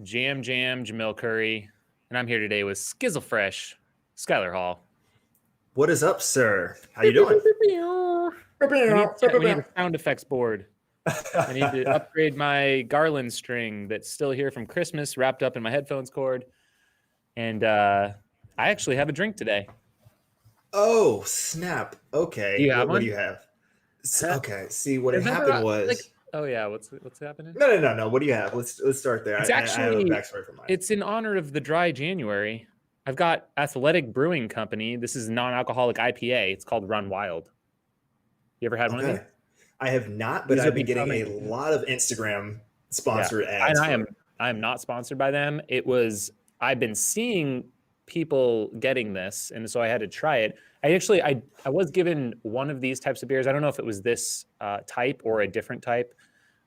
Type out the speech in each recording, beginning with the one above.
Jam Jamil Curry, and I'm here today with Skizzlefresh, Skylar Hall. What is up, sir? How you doing? We need a sound effects board. I need to upgrade my garland string that's still here from Christmas, wrapped up in my headphones cord. And I actually have a drink today. Oh, snap. Okay. Do you have What one? do you have? Okay. See, what happened was. Oh yeah, what's happening? No. What do you have? Let's start there. It's I have a backstory for mine. It's in honor of the dry January. I've got Athletic Brewing Company. This is non-alcoholic IPA. It's called Run Wild. You ever had one of these? I have not, but I've been getting a lot of Instagram sponsored ads. And I am not sponsored by them. I've been seeing people getting this, and so I had to try it. I was given one of these types of beers. I don't know if it was this type or a different type,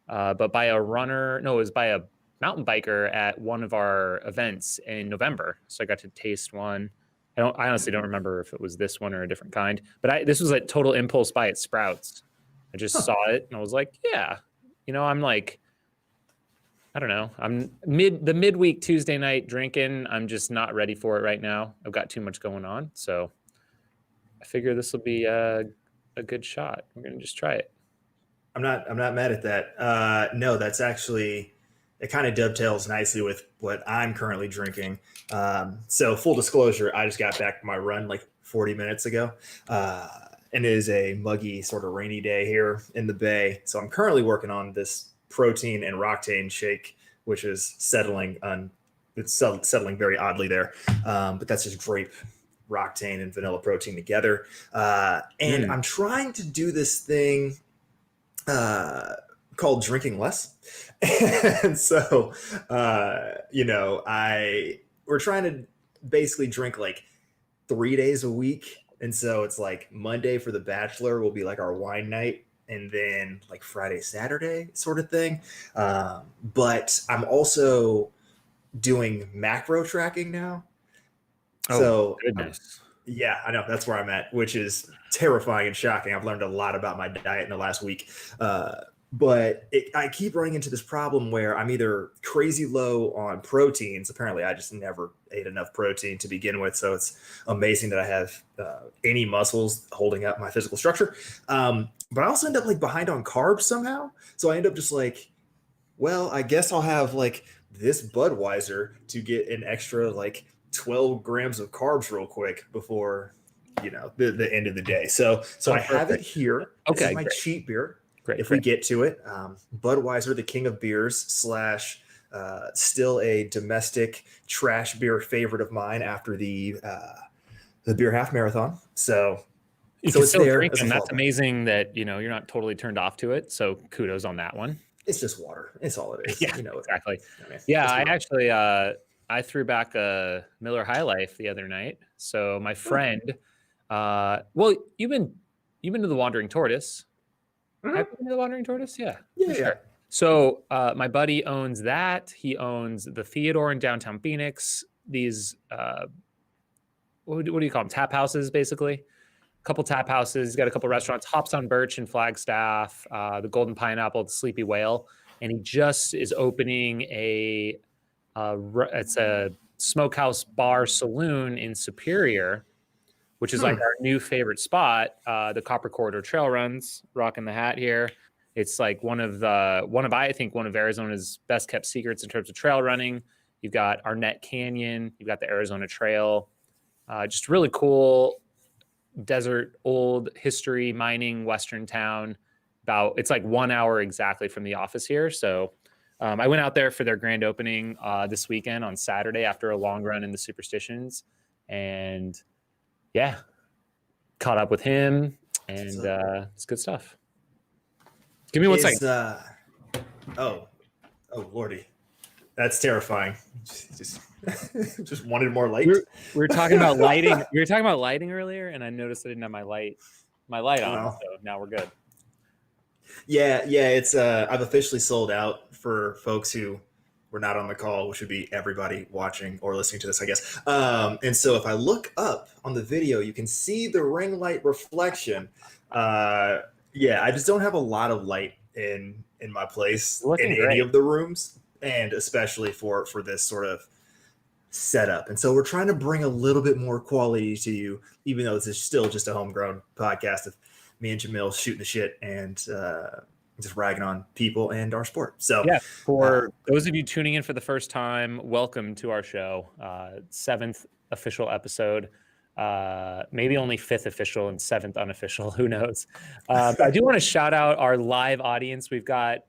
but by a runner. No, it was by a mountain biker at one of our events in November. So I got to taste one. I honestly don't remember if it was this one or a different kind, but this was a total impulse buy at Sprouts. I just saw it and I was like, yeah, I'm like, I don't know. I'm the midweek Tuesday night drinking. I'm just not ready for it right now. I've got too much going on. So I figure this will be a good shot. We're going to just try it. I'm not mad at that. No, that's actually, it kind of dovetails nicely with what I'm currently drinking. So full disclosure, I just got back from my run like 40 minutes ago. And it is a muggy sort of rainy day here in the Bay. So I'm currently working on this protein and Roctane shake, which is settling very oddly there. But that's just grape, Roctane, and vanilla protein together. And I'm trying to do this thing called drinking less. And so, we're trying to basically drink like 3 days a week. And so it's like Monday for the Bachelor will be like our wine night, and then like Friday, Saturday sort of thing. But I'm also doing macro tracking now. Oh, so goodness. Yeah, I know. That's where I'm at, which is terrifying and shocking. I've learned a lot about my diet in the last week. But I keep running into this problem where I'm either crazy low on proteins. Apparently, I just never ate enough protein to begin with. So it's amazing that I have any muscles holding up my physical structure. But I also end up like behind on carbs somehow. So I end up just like, well, I guess I'll have like this Budweiser to get an extra like 12 grams of carbs real quick before, the end of the day. So I have it here. Okay, this is my cheap beer. If we get to it, Budweiser, the king of beers / still a domestic trash beer favorite of mine after the beer half marathon. So it's there. And that's amazing that you're not totally turned off to it. So kudos on that one. It's just water. It's all it is. Yeah, exactly. I threw back a Miller High Life the other night. So my friend, you've been to the Wandering Tortoise. Have you been to the Wandering Tortoise? Yeah. Sure. So my buddy owns that. He owns the Theodore in downtown Phoenix. These, what do you call them? Tap houses, basically. A couple tap houses. He's got a couple restaurants. Hops on Birch and Flagstaff, the Golden Pineapple, the Sleepy Whale. And he just is opening it's a smokehouse bar saloon in Superior, which is like our new favorite spot. The Copper Corridor Trail Runs, rocking the hat here. It's like one of Arizona's best kept secrets in terms of trail running. You've got Arnett Canyon, you've got the Arizona Trail, just really cool desert, old history mining Western town. It's like 1 hour exactly from the office here. So I went out there for their grand opening this weekend on Saturday after a long run in the Superstitions, and yeah, caught up with him, and it's good stuff. Give me one second. Oh, Lordy. That's terrifying. Just wanted more light. We were talking about lighting. We were talking about lighting earlier, and I noticed I didn't have my light on, so now we're good. Yeah. It's I've officially sold out for folks who were not on the call, which would be everybody watching or listening to this, I guess. And so if I look up on the video, you can see the ring light reflection. I just don't have a lot of light in my place in any of the rooms. and especially for this sort of setup. And so we're trying to bring a little bit more quality to you, even though this is still just a homegrown podcast of me and Jamil shooting the shit and just ragging on people and our sport. So yeah, for those of you tuning in for the first time, welcome to our show. 7th official episode. Maybe only 5th official and 7th unofficial. Who knows? But I do want to shout out our live audience. We've got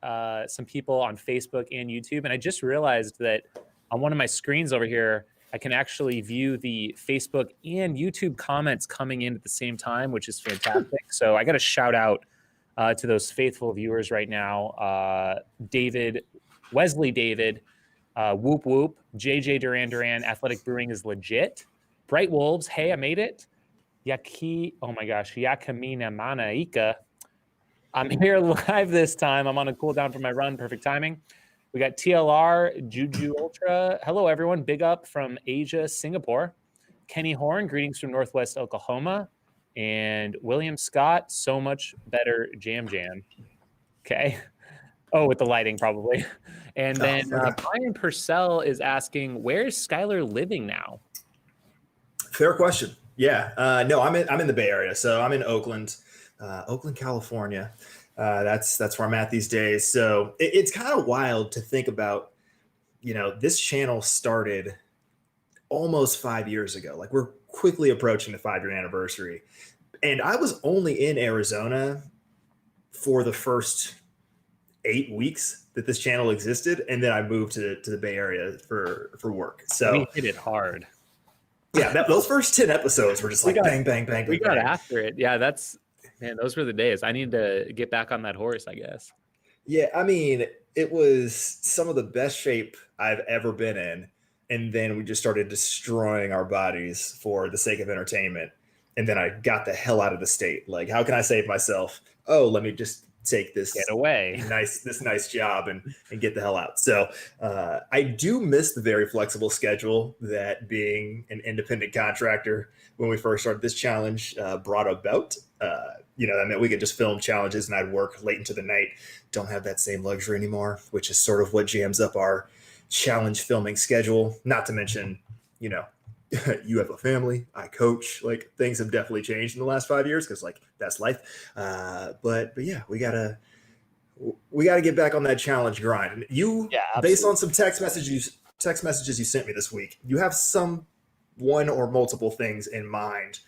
some people on Facebook and YouTube. And I just realized that on one of my screens over here, I can actually view the Facebook and YouTube comments coming in at the same time, which is fantastic. So I got to shout out to those faithful viewers right now. David, Wesley David, Whoop Whoop, JJ Duran, Athletic Brewing is legit. Bright Wolves, hey, I made it. Oh my gosh, Yakamina Manaika. I'm here live this time. I'm on a cooldown for my run, perfect timing. We got TLR, Juju Ultra. Hello, everyone. Big up from Asia, Singapore. Kenny Horn, greetings from Northwest Oklahoma. And William Scott, so much better Jam. Okay. Oh, with the lighting, probably. And then Brian Purcell is asking, where's Skylar living now? Fair question. Yeah. No, I'm in the Bay Area. So I'm in Oakland, California. That's where I'm at these days. So it's kind of wild to think about, this channel started almost 5 years ago. Like we're quickly approaching the 5-year anniversary. And I was only in Arizona for the first 8 weeks that this channel existed. And then I moved to the Bay Area for work. So we hit it hard. Yeah, those first 10 episodes were just like bang, bang, bang, we bang. got after it. Yeah, man, those were the days. I need to get back on that horse, I guess. Yeah, I mean, it was some of the best shape I've ever been in. And then we just started destroying our bodies for the sake of entertainment. And then I got the hell out of the state. Like, how can I save myself? Oh, let me just take this nice job and get the hell out. So I do miss the very flexible schedule that being an independent contractor when we first started this challenge brought about. That meant we could just film challenges and I'd work late into the night. Don't have that same luxury anymore, which is sort of what jams up our challenge filming schedule. Not to mention, you have a family, I coach, like things have definitely changed in the last 5 years because like that's life. But yeah, we gotta get back on that challenge grind. And based on some text messages you sent me this week, you have one or multiple things in mind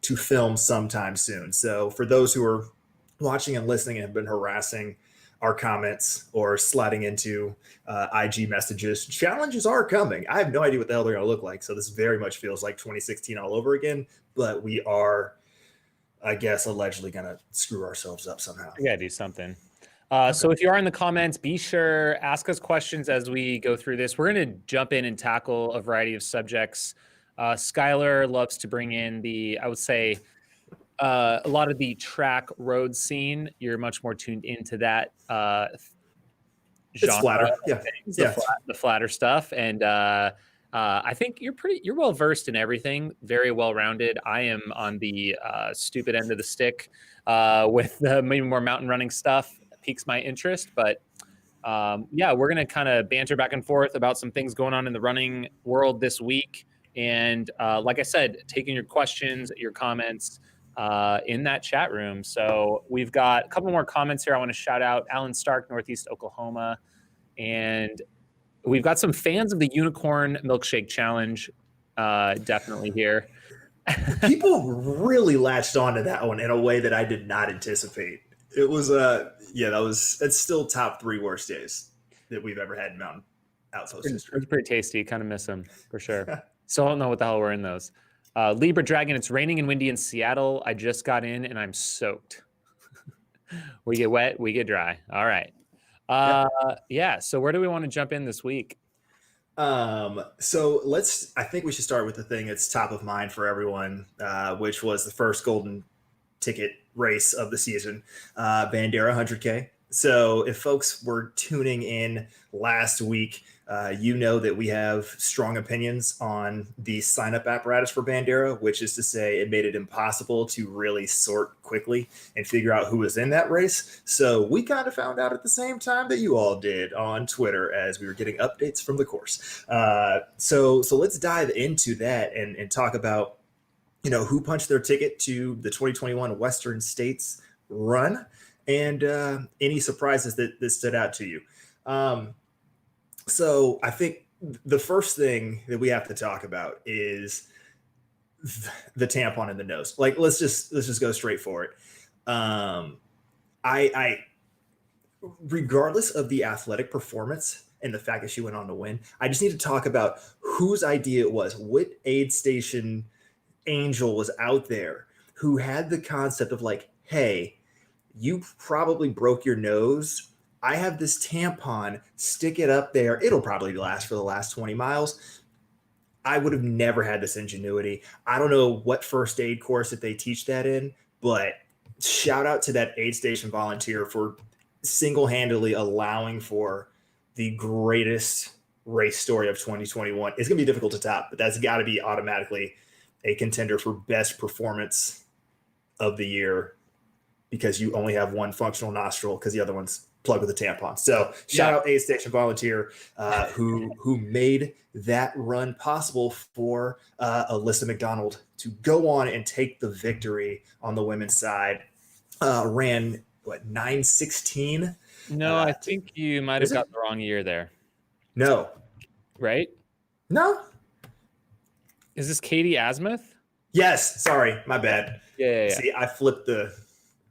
to film sometime soon. So for those who are watching and listening and have been harassing our comments or sliding into IG messages, challenges are coming. I have no idea what the hell they're going to look like. So this very much feels like 2016 all over again, but we are, I guess, allegedly going to screw ourselves up somehow. We got to do something. So if you are in the comments, be sure, ask us questions as we go through this. We're going to jump in and tackle a variety of subjects. Skylar loves to bring in I would say, a lot of the track road scene. You're much more tuned into that genre. It's flatter. The flatter stuff. And I think you're well versed in everything, very well rounded. I am on the stupid end of the stick with maybe more mountain running stuff. It piques my interest, but we're gonna kind of banter back and forth about some things going on in the running world this week. And like I said, taking your questions, your comments in that chat room. So we've got a couple more comments here. I want to shout out Alan Stark, Northeast Oklahoma. And we've got some fans of the Unicorn Milkshake Challenge definitely here. People really latched onto that one in a way that I did not anticipate. It was, it's still top 3 worst days that we've ever had in Mountain Outpost history. It's pretty tasty. Kind of miss them for sure. So I don't know what the hell we're in those. Libra Dragon, it's raining and windy in Seattle. I just got in and I'm soaked. We get wet, we get dry. All right. So where do we want to jump in this week? So I think we should start with the thing that's top of mind for everyone, which was the first golden ticket race of the season, Bandera 100K. So if folks were tuning in last week, You know that we have strong opinions on the sign-up apparatus for Bandera, which is to say it made it impossible to really sort quickly and figure out who was in that race. So we kind of found out at the same time that you all did on Twitter as we were getting updates from the course. So let's dive into that and talk about, who punched their ticket to the 2021 Western States run and any surprises that stood out to you. So I think the first thing that we have to talk about is the tampon in the nose. Like, let's just go straight for it. I regardless of the athletic performance and the fact that she went on to win, I just need to talk about whose idea it was. What aid station angel was out there who had the concept of like, hey, you probably broke your nose. I have this tampon, stick it up there. It'll probably last for the last 20 miles. I would have never had this ingenuity. I don't know what first aid course that they teach that in, but shout out to that aid station volunteer for single-handedly allowing for the greatest race story of 2021. It's going to be difficult to top, but that's got to be automatically a contender for best performance of the year because you only have one functional nostril because the other one's plugged with a tampon. So shout out aid station volunteer who made that run possible for Alyssa McDonald to go on and take the victory on the women's side. Ran 9:16. No, I think you might have got the wrong year there. No. Right? No. Is this Katie Asmuth? Yes. Sorry, my bad. Yeah. See, I flipped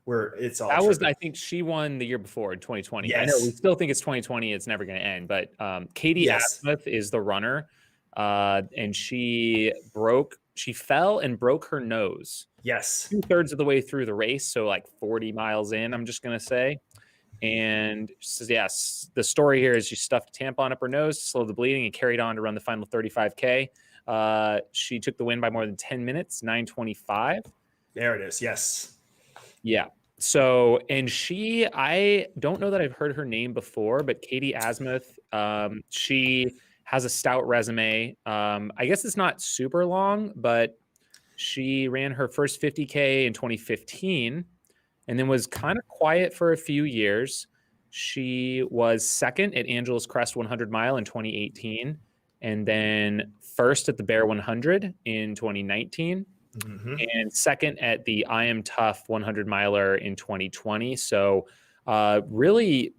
where it's all. That was, I think she won the year before in 2020. Yes. I know we still think it's 2020. It's never going to end. But Katie Asmuth is the runner, and she fell and broke her nose. Yes. 2/3 of the way through the race, so like 40 miles in, I'm just going to say. And she says, yes, the story here is she stuffed a tampon up her nose to slow the bleeding and carried on to run the final 35K. She took the win by more than 10 minutes, 9:25. There it is. Yes. Yeah. So, and I don't know that I've heard her name before, but Katie Asmuth, she has a stout resume. I guess it's not super long, but she ran her first 50K in 2015 and then was kind of quiet for a few years. She was second at Angeles Crest 100 mile in 2018 and then first at the Bear 100 in 2019 and second at the I Am Tough 100 miler in 2020. So really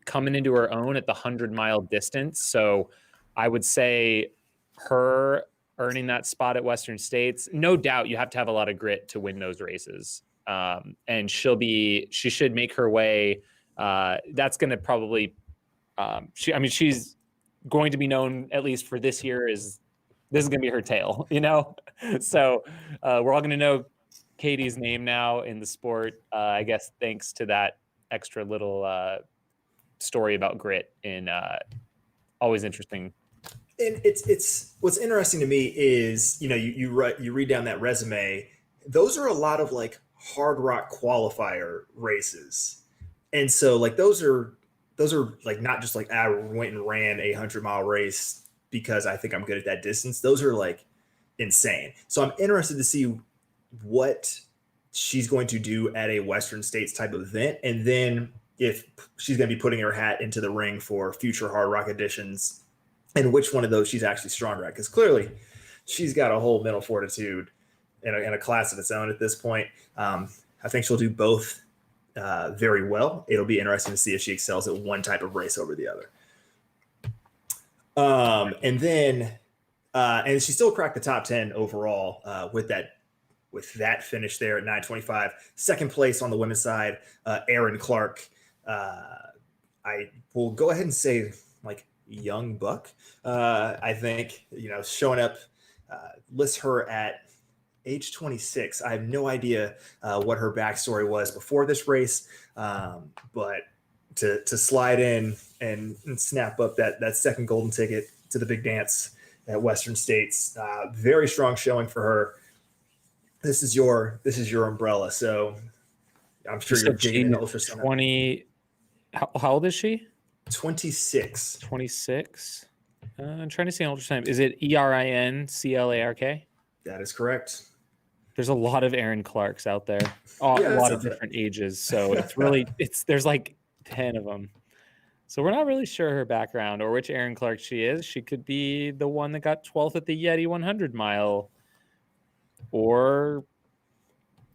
coming into her own at the 100-mile distance. So I would say her earning that spot at Western States, no doubt you have to have a lot of grit to win those races. And she should make her way. That's going to probably, she's going to be known at least for this year this is going to be her tale, So we're all going to know Katie's name now in the sport. I guess thanks to that extra little story about grit and always interesting. And it's what's interesting to me is you read down that resume. Those are a lot of like hard rock qualifier races, and so like those are like not just like I went and ran a 100-mile race because I think I'm good at that distance. Those are like insane. So I'm interested to see what she's going to do at a Western States type of event, and then if she's going to be putting her hat into the ring for future hard rock editions, and which one of those she's actually stronger at. Because clearly she's got a whole mental fortitude in a class of its own at this point. I think she'll do both very well. It'll be interesting to see if she excels at one type of race over the other. And she still cracked the top 10 overall with that finish there at 9:25. Second place on the women's side, Erin Clark. I will go ahead and say like young buck. I think, showing up, lists her at age 26. I have no idea what her backstory was before this race, but to slide in and snap up that second golden ticket to the big dance at Western States, very strong showing for her. This is your umbrella. So I'm sure you're digging in ultrasound. How old is she? 26. 26. I'm trying to see an ultrasound. Is it ERINCLARK? That is correct. There's a lot of Aaron Clarks out there, a Yeah, that lot of sounds different ages. So it's really, there's like 10 of them. So we're not really sure her background or which Aaron Clark she is. She could be the one that got 12th at the Yeti 100 mile, or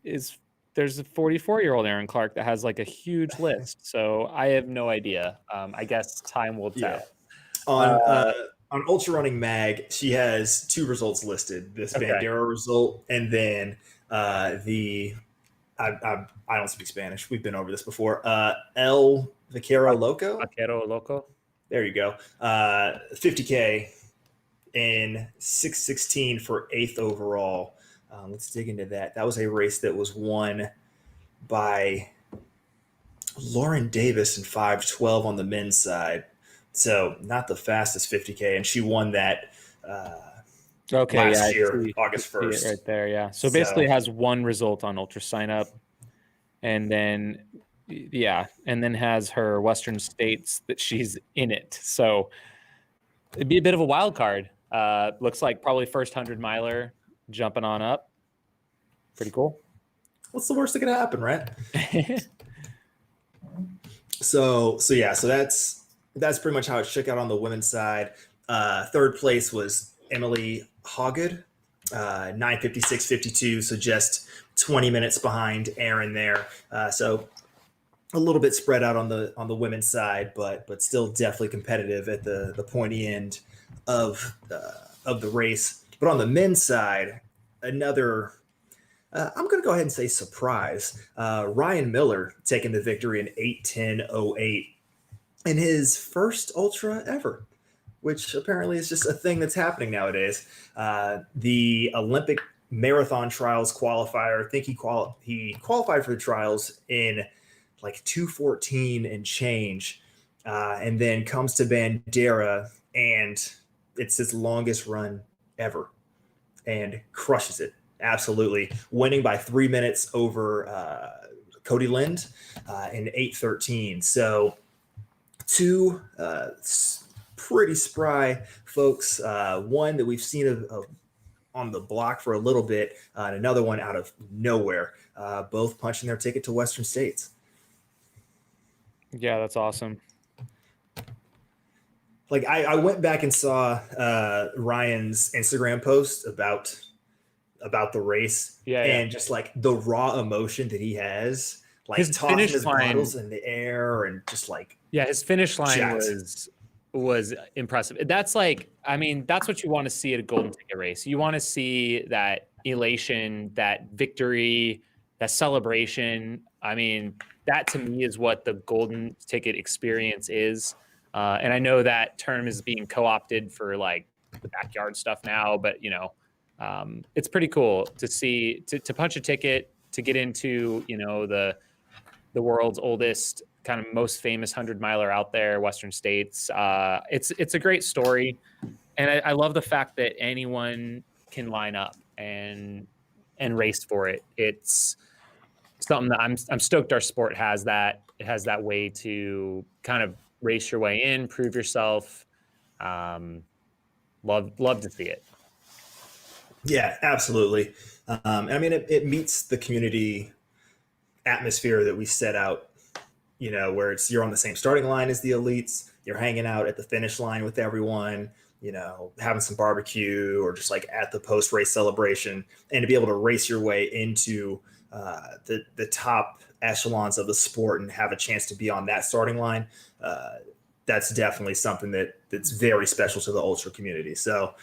is there's a 44-year-old Aaron Clark that has like a huge list. So I have no idea. I guess time will tell. Yeah. Uh, On Ultra Running Mag, she has two results listed: this okay. Bandera result, and then the I don't speak Spanish. We've been over this before. El Vaquero Loco. Vaquero Loco. There you go. 50K in 6:16 for 8th overall. Let's dig into that. That was a race that was won by Lauren Davis in 5:12 on the men's side. So not the fastest 50K, and she won that last year, August 1st. Right there, yeah. So basically, it has one result on Ultra Sign Up, and then has her Western States that she's in it. So it'd be a bit of a wild card. Looks like probably first 100-miler jumping on up. Pretty cool. What's the worst that could happen, right? So that's pretty much how it shook out on the women's side. Third place was Emily Hoggood, 9:56.52, so just 20 minutes behind Aaron there. So a little bit spread out on the women's side, but still definitely competitive at the pointy end of the race. But on the men's side, another I'm going to go ahead and say surprise. Ryan Miller taking the victory in 8:10.08 in his first ultra ever, which apparently is just a thing that's happening nowadays. The Olympic marathon trials qualifier, I think he qualified for the trials in like 2:14 and change, and then comes to Bandera, and it's his longest run ever, and crushes it. Absolutely, winning by 3 minutes over Cody Lind in 8:13. So two pretty spry folks. One that we've seen on the block for a little bit, and another one out of nowhere, both punching their ticket to Western States. Yeah, that's awesome. Like I went back and saw Ryan's Instagram post about the race, and just like the raw emotion that he has, like his tossing his bottles in the air, and just like his finish line was impressive. That's like, I mean, that's what you want to see at a golden ticket race. You want to see that elation, that victory, that celebration. I mean, that to me is what the golden ticket experience is. And I know that term is being co-opted for like the backyard stuff now, but it's pretty cool to see, to punch a ticket, to get into, the world's oldest, kind of most famous 100-miler out there, Western States. It's a great story. And I love the fact that anyone can line up and race for it. It's something that I'm stoked our sport has that. It has that way to kind of race your way in, prove yourself. Love to see it. Yeah, absolutely. I mean, it meets the community atmosphere that we set out, where you're on the same starting line as the elites, you're hanging out at the finish line with everyone, having some barbecue or just like at the post race celebration, and to be able to race your way into the top echelons of the sport and have a chance to be on that starting line. That's definitely something that's very special to the ultra community. So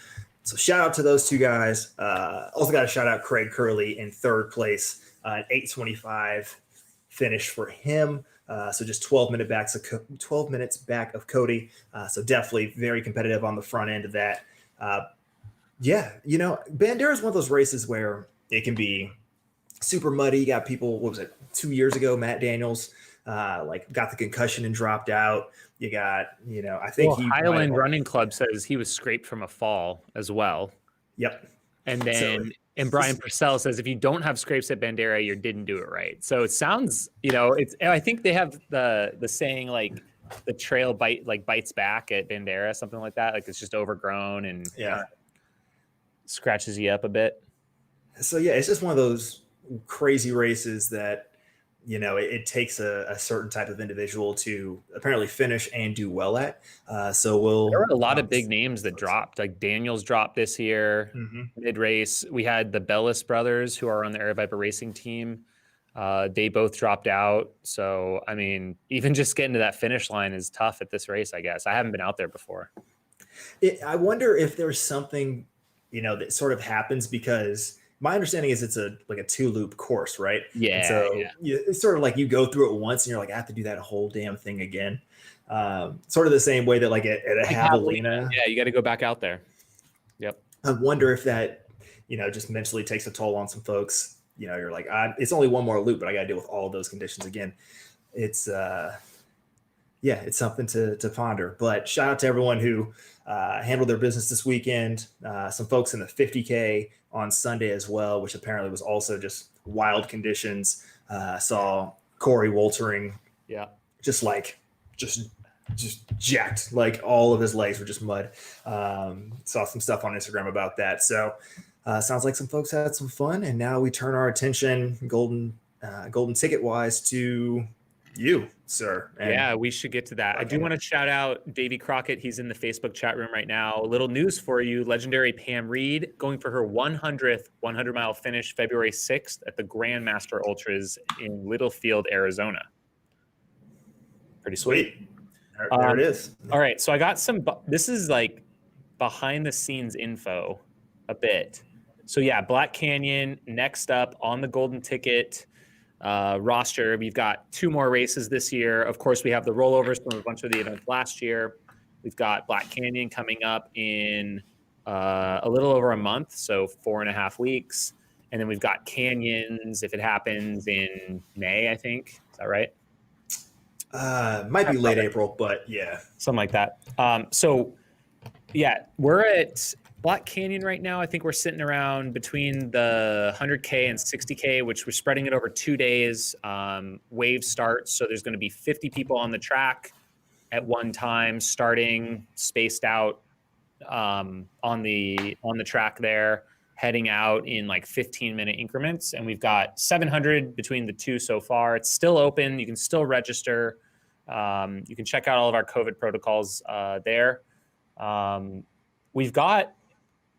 shout out to those two guys. Also got to shout out Craig Curley in third place, an 8:25 finish for him. So just 12 minutes back of Cody. So definitely very competitive on the front end of that. Bandera is one of those races where it can be super muddy. You got people, what was it, 2 years ago, Matt Daniels, got the concussion and dropped out. You got, I think Highland Running Club says he was scraped from a fall as well. Yep. And then Brian Purcell says if you don't have scrapes at Bandera, you didn't do it right. So it sounds, I think they have the saying like the trail bites back at Bandera, something like that. Like it's just overgrown and scratches you up a bit. So yeah, it's just one of those crazy races that it takes a certain type of individual to apparently finish and do well at. So There we'll were a lot of big names that dropped. Like Daniels dropped this year mid race. We had the Bellis brothers who are on the Air Viper racing team. They both dropped out. So I mean, even just getting to that finish line is tough at this race. I guess I haven't been out there before. I wonder if there's something that sort of happens, because my understanding is it's a 2-loop course, right? And so it's sort of like you go through it once and you're like, I have to do that whole damn thing again. Sort of the same way that like at a javelina. Yeah, you got to go back out there. Yep. I wonder if that, just mentally takes a toll on some folks. You're like, it's only one more loop, but I got to deal with all of those conditions again. It's it's something to ponder. But shout out to everyone who handled their business this weekend. Some folks in the 50K on Sunday as well, which apparently was also just wild conditions. Saw Corey Woltering, just jacked, like all of his legs were just mud. Saw some stuff on Instagram about that. So sounds like some folks had some fun, and now we turn our attention golden ticket wise to you, sir. And we should get to that. I do want to shout out Davey Crockett. He's in the Facebook chat room right now. A little news for you. Legendary Pam Reed going for her 100th 100-mile finish February 6th at the Grandmaster Ultras in Littlefield, Arizona. Pretty sweet. There it is. All right. So I got this is like behind the scenes info a bit. So yeah, Black Canyon next up on the golden ticket roster. We've got 2 more races this year. Of course, we have the rollovers from a bunch of the events last year. We've got Black Canyon coming up in a little over a month, so 4.5 weeks. And then we've got Canyons, if it happens in May, I think. Is that right? Might be late April, but yeah. Something like that. So yeah, we're at Black Canyon right now. I think we're sitting around between the 100K and 60K, which we're spreading it over 2 days. Wave starts, so there's going to be 50 people on the track at one time, starting spaced out on the track there, heading out in like 15-minute increments. And we've got 700 between the two so far. It's still open. You can still register. You can check out all of our COVID protocols there.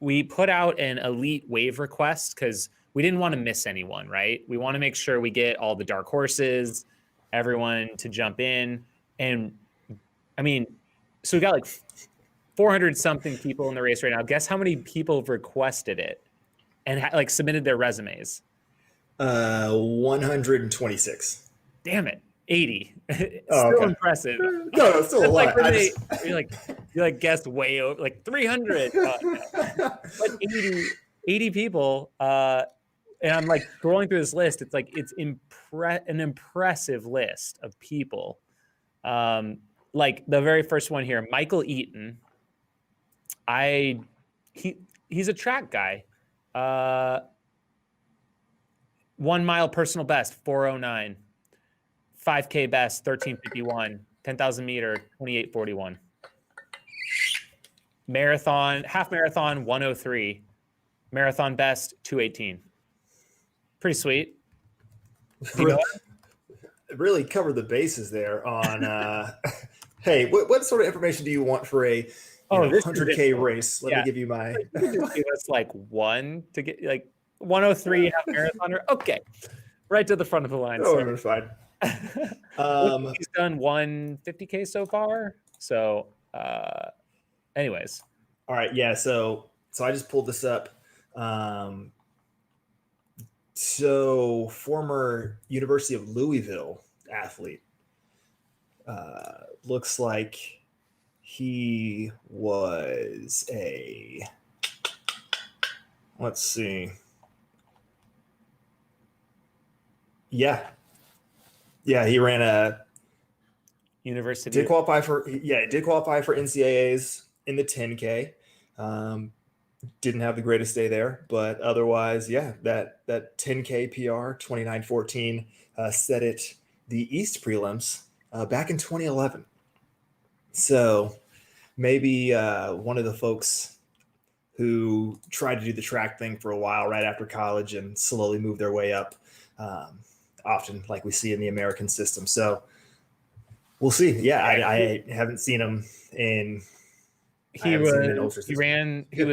We put out an elite wave request because we didn't want to miss anyone, right? We want to make sure we get all the dark horses, everyone to jump in. And I mean, so we got like 400 something people in the race right now. Guess how many people have requested it and like submitted their resumes? 126. Damn it. 80. Still impressive. No, still a lot. You guessed way over, like 300. But 80 people. And I'm like scrolling through this list. It's like it's an impressive list of people. Like the very first one here, Michael Eaton. He's a track guy. 1 mile personal best, 409. 5K best, 1351. 10,000 meter, 2841. Marathon, half marathon, 103. Marathon best, 218. Pretty sweet. Really covered the bases there on. Hey, what sort of information do you want for a 100K race? Let me give you my. Give us like one to get like 103 half marathoner. Okay, right to the front of the line. Oh, we're fine. He's done 150K so far. So, anyways. All right. Yeah. So I just pulled this up. So former University of Louisville athlete, looks like he was let's see. Yeah, he ran a university. Did qualify for NCAAs in the 10K. Didn't have the greatest day there, but otherwise, yeah, that 10K PR 29:14 set it the East prelims back in 2011. So maybe one of the folks who tried to do the track thing for a while right after college and slowly moved their way up, um, often like we see in the American system. So we'll see. Yeah, I haven't seen him in. I He haven't seen him in was ultra he system. ran he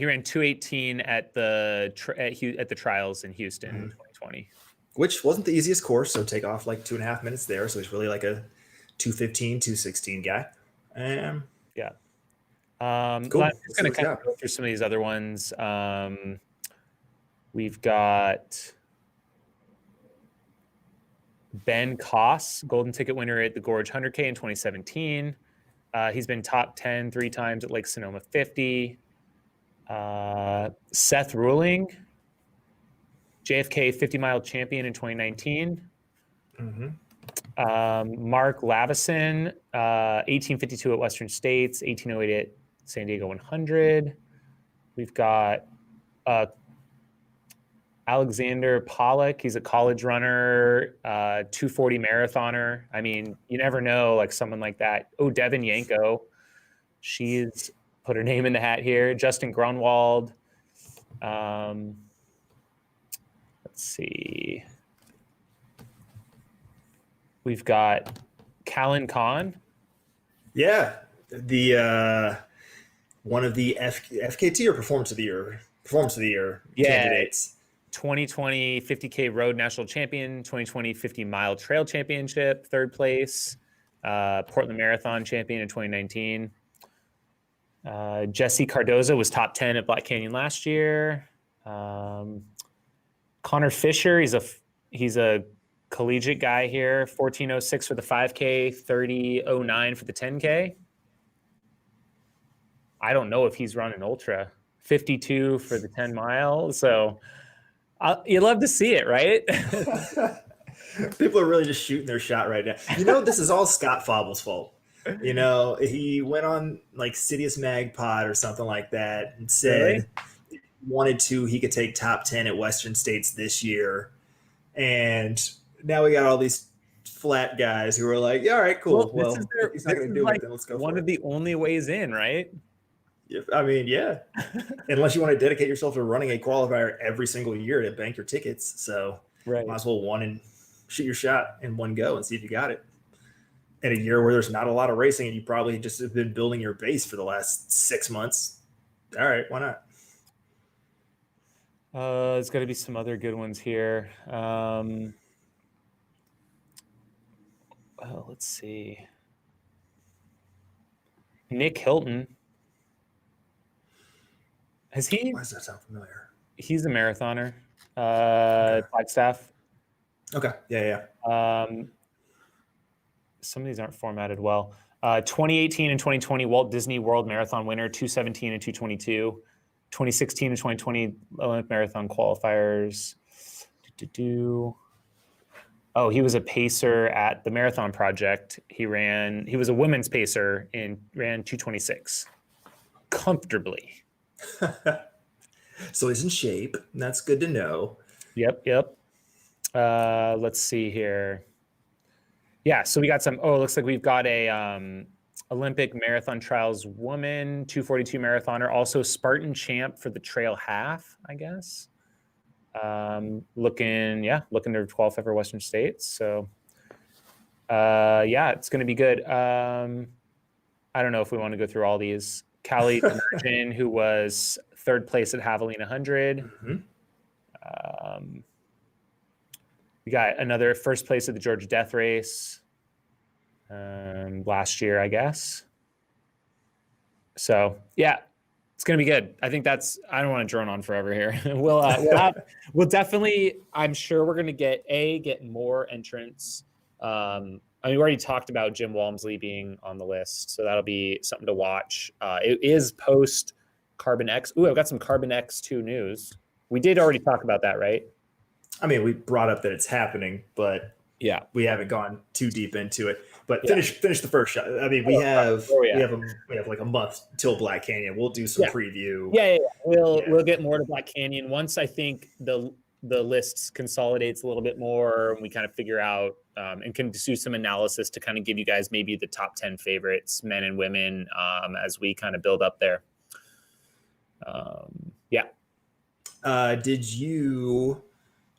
ran 218 at the trials in Houston in 2020. Which wasn't the easiest course. So take off like 2.5 minutes there. So he's really like a 215, 216 guy. Yeah. Cool. I'm We'll just see gonna what you kind of got. go through some of these other ones. We've got Ben Koss, golden ticket winner at the Gorge 100K in 2017. He's been top 10 3 times at Lake Sonoma 50. Seth Ruling, JFK 50-mile champion in 2019. Mark Lavison, 1852 at Western States, 1808 at San Diego 100. We've got Alexander Pollock. He's a college runner, 240 marathoner. I mean, you never know, like someone like that. Oh, Devin Yanko. She's put her name in the hat here. Justin Grunwald. Let's see. We've got Callan Khan. Yeah, the one of the FKT or performance of the year candidates. 2020 50K Road National Champion, 2020 50-mile Trail Championship, third place, Portland Marathon Champion in 2019. Jesse Cardoza was top 10 at Black Canyon last year. Connor Fisher, he's a collegiate guy here, 14:06 for the 5K, 30:09 for the 10K. I don't know if he's running ultra, 52 for the 10 mile. So you love to see it, right? People are really just shooting their shot right now. This is all Scott Fauble's fault. He went on like Sidious Mag Pod or something like that and said Really? if he wanted to, he could take top 10 at Western States this year. And now we got all these flat guys who are like, yeah, all right, cool. Well, if he's not going to do it, then let's go for it. One of the only ways in, right? I mean, yeah. Unless you want to dedicate yourself to running a qualifier every single year to bank your tickets. So right. Might as well shoot your shot in one go and see if you got it. In a year where there's not a lot of racing and you probably just have been building your base for the last 6 months. All right, why not? There's got to be some other good ones here. Let's see. Nick Hilton. Why does that sound familiar? He's a marathoner. Flagstaff. Okay. Yeah. Some of these aren't formatted well. 2018 and 2020 Walt Disney World Marathon winner, 217 and 222. 2016 and 2020 Olympic Marathon qualifiers. Oh, he was a pacer at the Marathon Project. He was a women's pacer and ran 226 comfortably. So he's in shape. That's good to know. Yep. Let's see here. Yeah, so we got some. Oh, it looks like we've got a Olympic marathon trials woman, 242 marathoner, also Spartan champ for the trail half, I guess. Looking to qualify for Western States. So, it's going to be good. I don't know if we want to go through all these. Callie Demerjen, who was third place at Javelina 100. We got another first place at the Georgia Death Race last year, I guess. So, yeah, it's going to be good. I think I don't want to drone on forever here. We'll definitely, I'm sure we're going to get more entrants. We already talked about Jim Walmsley being on the list, so that'll be something to watch. It is post Carbon X. Ooh, I've got some Carbon X2 news. We did already talk about that, right? I mean, we brought up that it's happening, but we haven't gone too deep into it. But finish the first shot. I mean, we have like a month till Black Canyon. We'll do some preview. We'll get more to Black Canyon once I think the the lists consolidates a little bit more, and we kind of figure out and can do some analysis to kind of give you guys maybe the top 10 favorites, men and women, as we kind of build up there. Yeah. Did you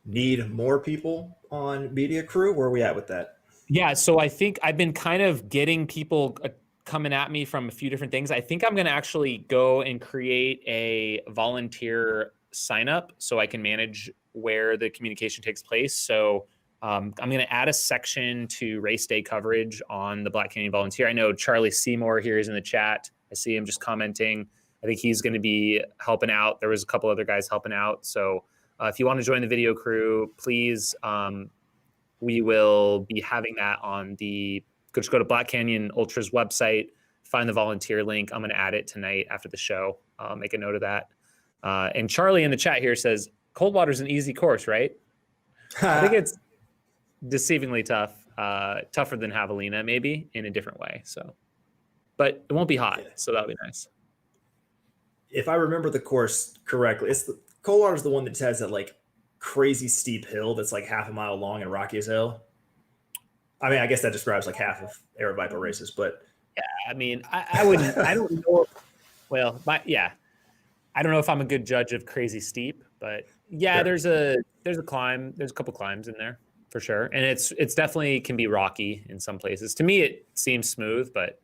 need more people on media crew? Where are we at with that? Yeah, so I think I've been kind of getting people coming at me from a few different things. I think I'm going to actually go and create a volunteer sign up so I can manage where the communication takes place. So I'm going to add a section to race day coverage on the Black Canyon Volunteer. I know Charlie Seymour here is in the chat. I see him just commenting. I think he's going to be helping out. There was a couple other guys helping out. So if you want to join the video crew, please, we will be having that on the, just go to Black Canyon Ultra's website, find the volunteer link. I'm going to add it tonight after the show. Make a note of that. And Charlie in the chat here says, Coldwater is an easy course, right? I think it's deceivingly tough, tougher than Javelina maybe in a different way. So, but it won't be hot. So that'll be nice. If I remember the course correctly, Coldwater is the one that has that like crazy steep hill that's like half a mile long and rocky as hell. I mean, I guess that describes like half of Aeroviper races, but yeah, I mean, I wouldn't, I don't know. Well, I don't know if I'm a good judge of crazy steep, but yeah, sure. There's a climb. There's a couple climbs in there for sure. And it's definitely can be rocky in some places. To me, it seems smooth, but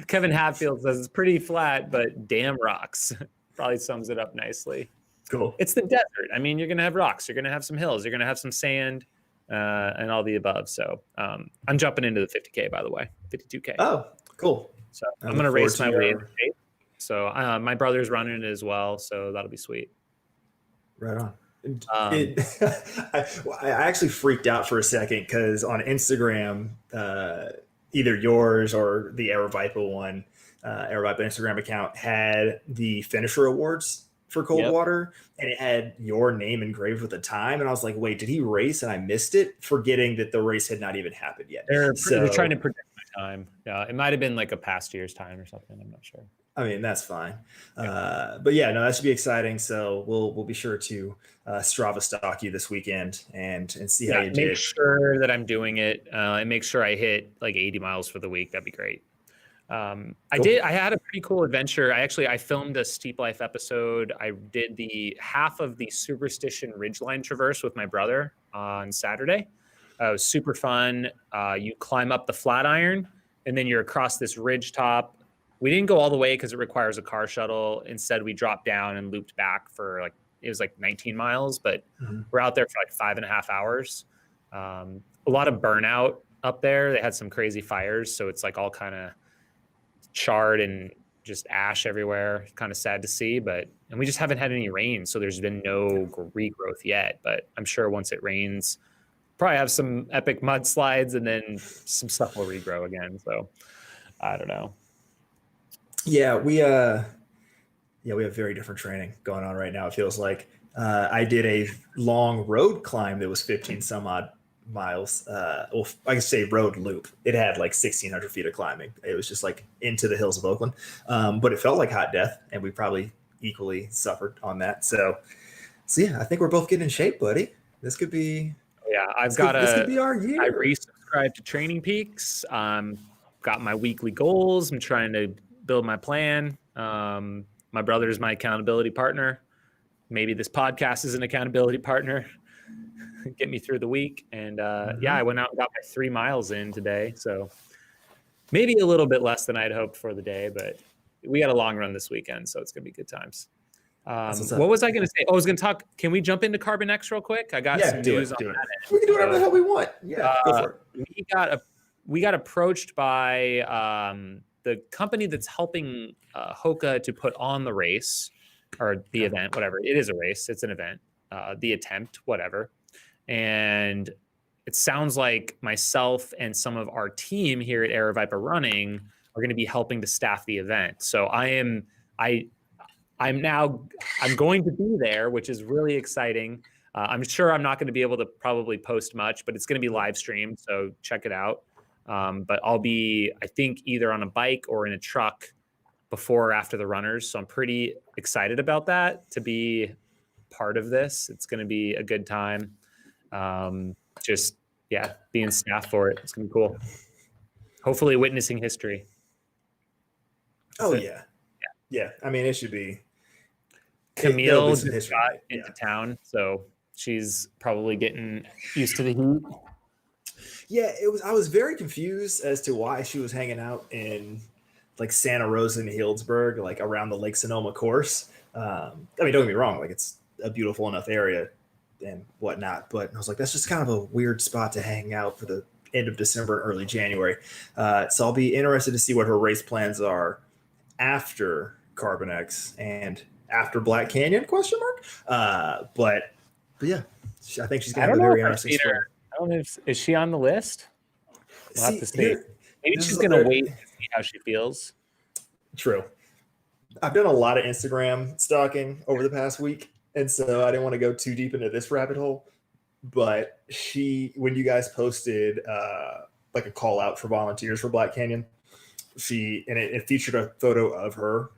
Kevin Hatfield says it's pretty flat, but damn rocks. Probably sums it up nicely. Cool. It's the desert. I mean, you're going to have rocks. You're going to have some hills. You're going to have some sand and all the above. So I'm jumping into the 50K, by the way, 52K. Oh, cool. So I'm going to race my way into shape. So my brother's running it as well. So that'll be sweet. Right on. I actually freaked out for a second because on Instagram, either yours or the Aeroviper one, Aeroviper Instagram account had the finisher awards for Coldwater, and it had your name engraved with the time. And I was like, wait, did he race and I missed it? Forgetting that the race had not even happened yet. They're trying to predict my time. Yeah, it might have been like a past year's time or something. I'm not sure. I mean, that's fine. But yeah, no, that should be exciting. So we'll be sure to Strava stalk you this weekend and see how you did. Make sure that I'm doing it and make sure I hit like 80 miles for the week. That'd be great. Cool. I had a pretty cool adventure. I filmed a Steep Life episode. I did the half of the Superstition Ridgeline Traverse with my brother on Saturday. It was super fun. You climb up the Flatiron and then you're across this ridge top. We didn't go all the way because it requires a car shuttle. Instead, we dropped down and looped back for it was like 19 miles, but we're out there for like 5.5 hours. A lot of burnout up there. They had some crazy fires. So it's like all kind of charred and just ash everywhere. Kind of sad to see, and we just haven't had any rain. So there's been no regrowth yet, but I'm sure once it rains, probably have some epic mudslides and then some stuff will regrow again. So I don't know. Yeah, we have very different training going on right now. It feels like I did a long road climb that was 15 some odd miles. Well, I can say road loop. It had like 1,600 feet of climbing. It was just like into the hills of Oakland, but it felt like hot death, and we probably equally suffered on that. So yeah, I think we're both getting in shape, buddy. This could be. Yeah, this could be our year. I resubscribed to Training Peaks. Got my weekly goals. I'm trying to build my plan. My brother is my accountability partner. Maybe this podcast is an accountability partner. Get me through the week. And I went out and got my 3 miles in today. So maybe a little bit less than I'd hoped for the day, but we got a long run this weekend. So it's going to be good times. What was I going to say? I was going to talk. Can we jump into Carbon X real quick? I got some news on that. We can do whatever the hell we want. Yeah, go for it. We got approached by the company that's helping Hoka to put on the race or the event, whatever. It is a race. It's an event, the attempt, whatever. And it sounds like myself and some of our team here at Aeroviper Running are going to be helping to staff the event. So I'm going to be there, which is really exciting. I'm sure I'm not going to be able to probably post much, but it's going to be live streamed. So check it out. But I'll be, I think, either on a bike or in a truck before or after the runners. So I'm pretty excited about that, to be part of this. It's going to be a good time. Just being staff for it. It's going to be cool. Hopefully witnessing history. That's yeah. I mean, it should be. Camille just got into town, so she's probably getting used to the heat. Yeah, I was very confused as to why she was hanging out in like Santa Rosa and Healdsburg, like around the Lake Sonoma course. I mean, don't get me wrong, like it's a beautiful enough area and whatnot, but I was like, that's just kind of a weird spot to hang out for the end of December and early January. So I'll be interested to see what her race plans are after Carbon X and after Black Canyon ? But yeah, I think she's gonna have a very interesting spring. I don't know is she on the list? We'll have to see. Maybe she's gonna wait to see how she feels. True. I've done a lot of Instagram stalking over the past week, and so I didn't want to go too deep into this rabbit hole. But when you guys posted like a call out for volunteers for Black Canyon, it featured a photo of her.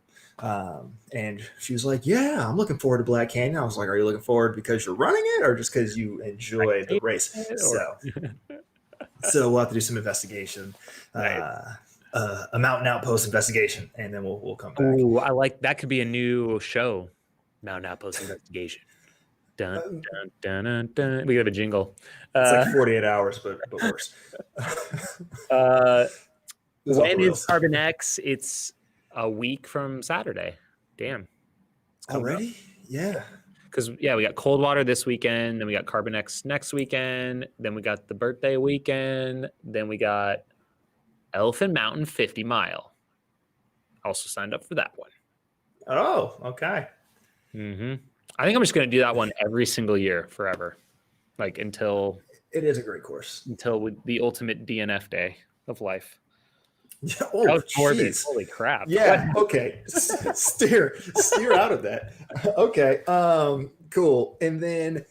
And she was like, yeah, I'm looking forward to Black Canyon. I was like, are you looking forward because you're running it or just because you enjoy the race? So we'll have to do some investigation, a Mountain Outpost investigation, and then we'll come back. Ooh, I like that. Could be a new show, Mountain Outpost investigation. Dun, dun, dun, dun, dun. We have a jingle. It's like 48 hours, but worse. When is Carbon X? It's a week from Saturday. Damn. Already? Yeah. Because we got Coldwater this weekend, then we got Carbon X next weekend, then we got the birthday weekend, then we got Elephant Mountain 50 mile. Also signed up for that one. Oh, okay. Mm-hmm. I think I'm just going to do that one every single year forever, like until it is a great course. Until the ultimate DNF day of life. Yeah, oh, jeez. Holy crap. Yeah, okay. steer out of that. Okay, cool. And then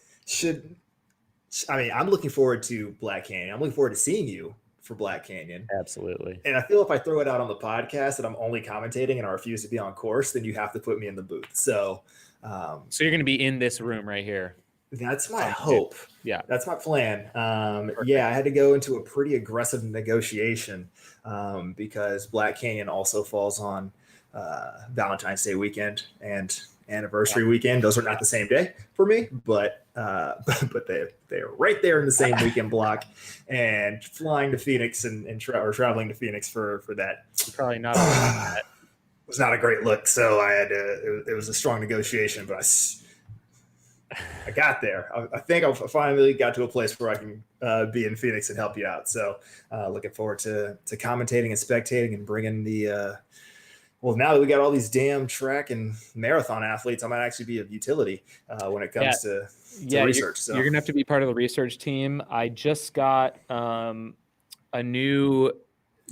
I'm looking forward to Black Canyon. I'm looking forward to seeing you for Black Canyon. Absolutely. And I feel if I throw it out on the podcast that I'm only commentating and I refuse to be on course, then you have to put me in the booth. So you're going to be in this room right here. That's my hope. Yeah. That's my plan. I had to go into a pretty aggressive negotiation because Black Canyon also falls on Valentine's Day weekend and anniversary weekend. Those are not the same day for me, but they're right there in the same weekend block. And flying to Phoenix and traveling to Phoenix for that. Probably not. Was not a great look. So I had to. It was a strong negotiation, but I got there. I think I finally got to a place where I can be in Phoenix and help you out. So looking forward to commentating and spectating and bringing the now that we got all these damn track and marathon athletes, I might actually be of utility when it comes to research. You're going to have to be part of the research team. I just got a new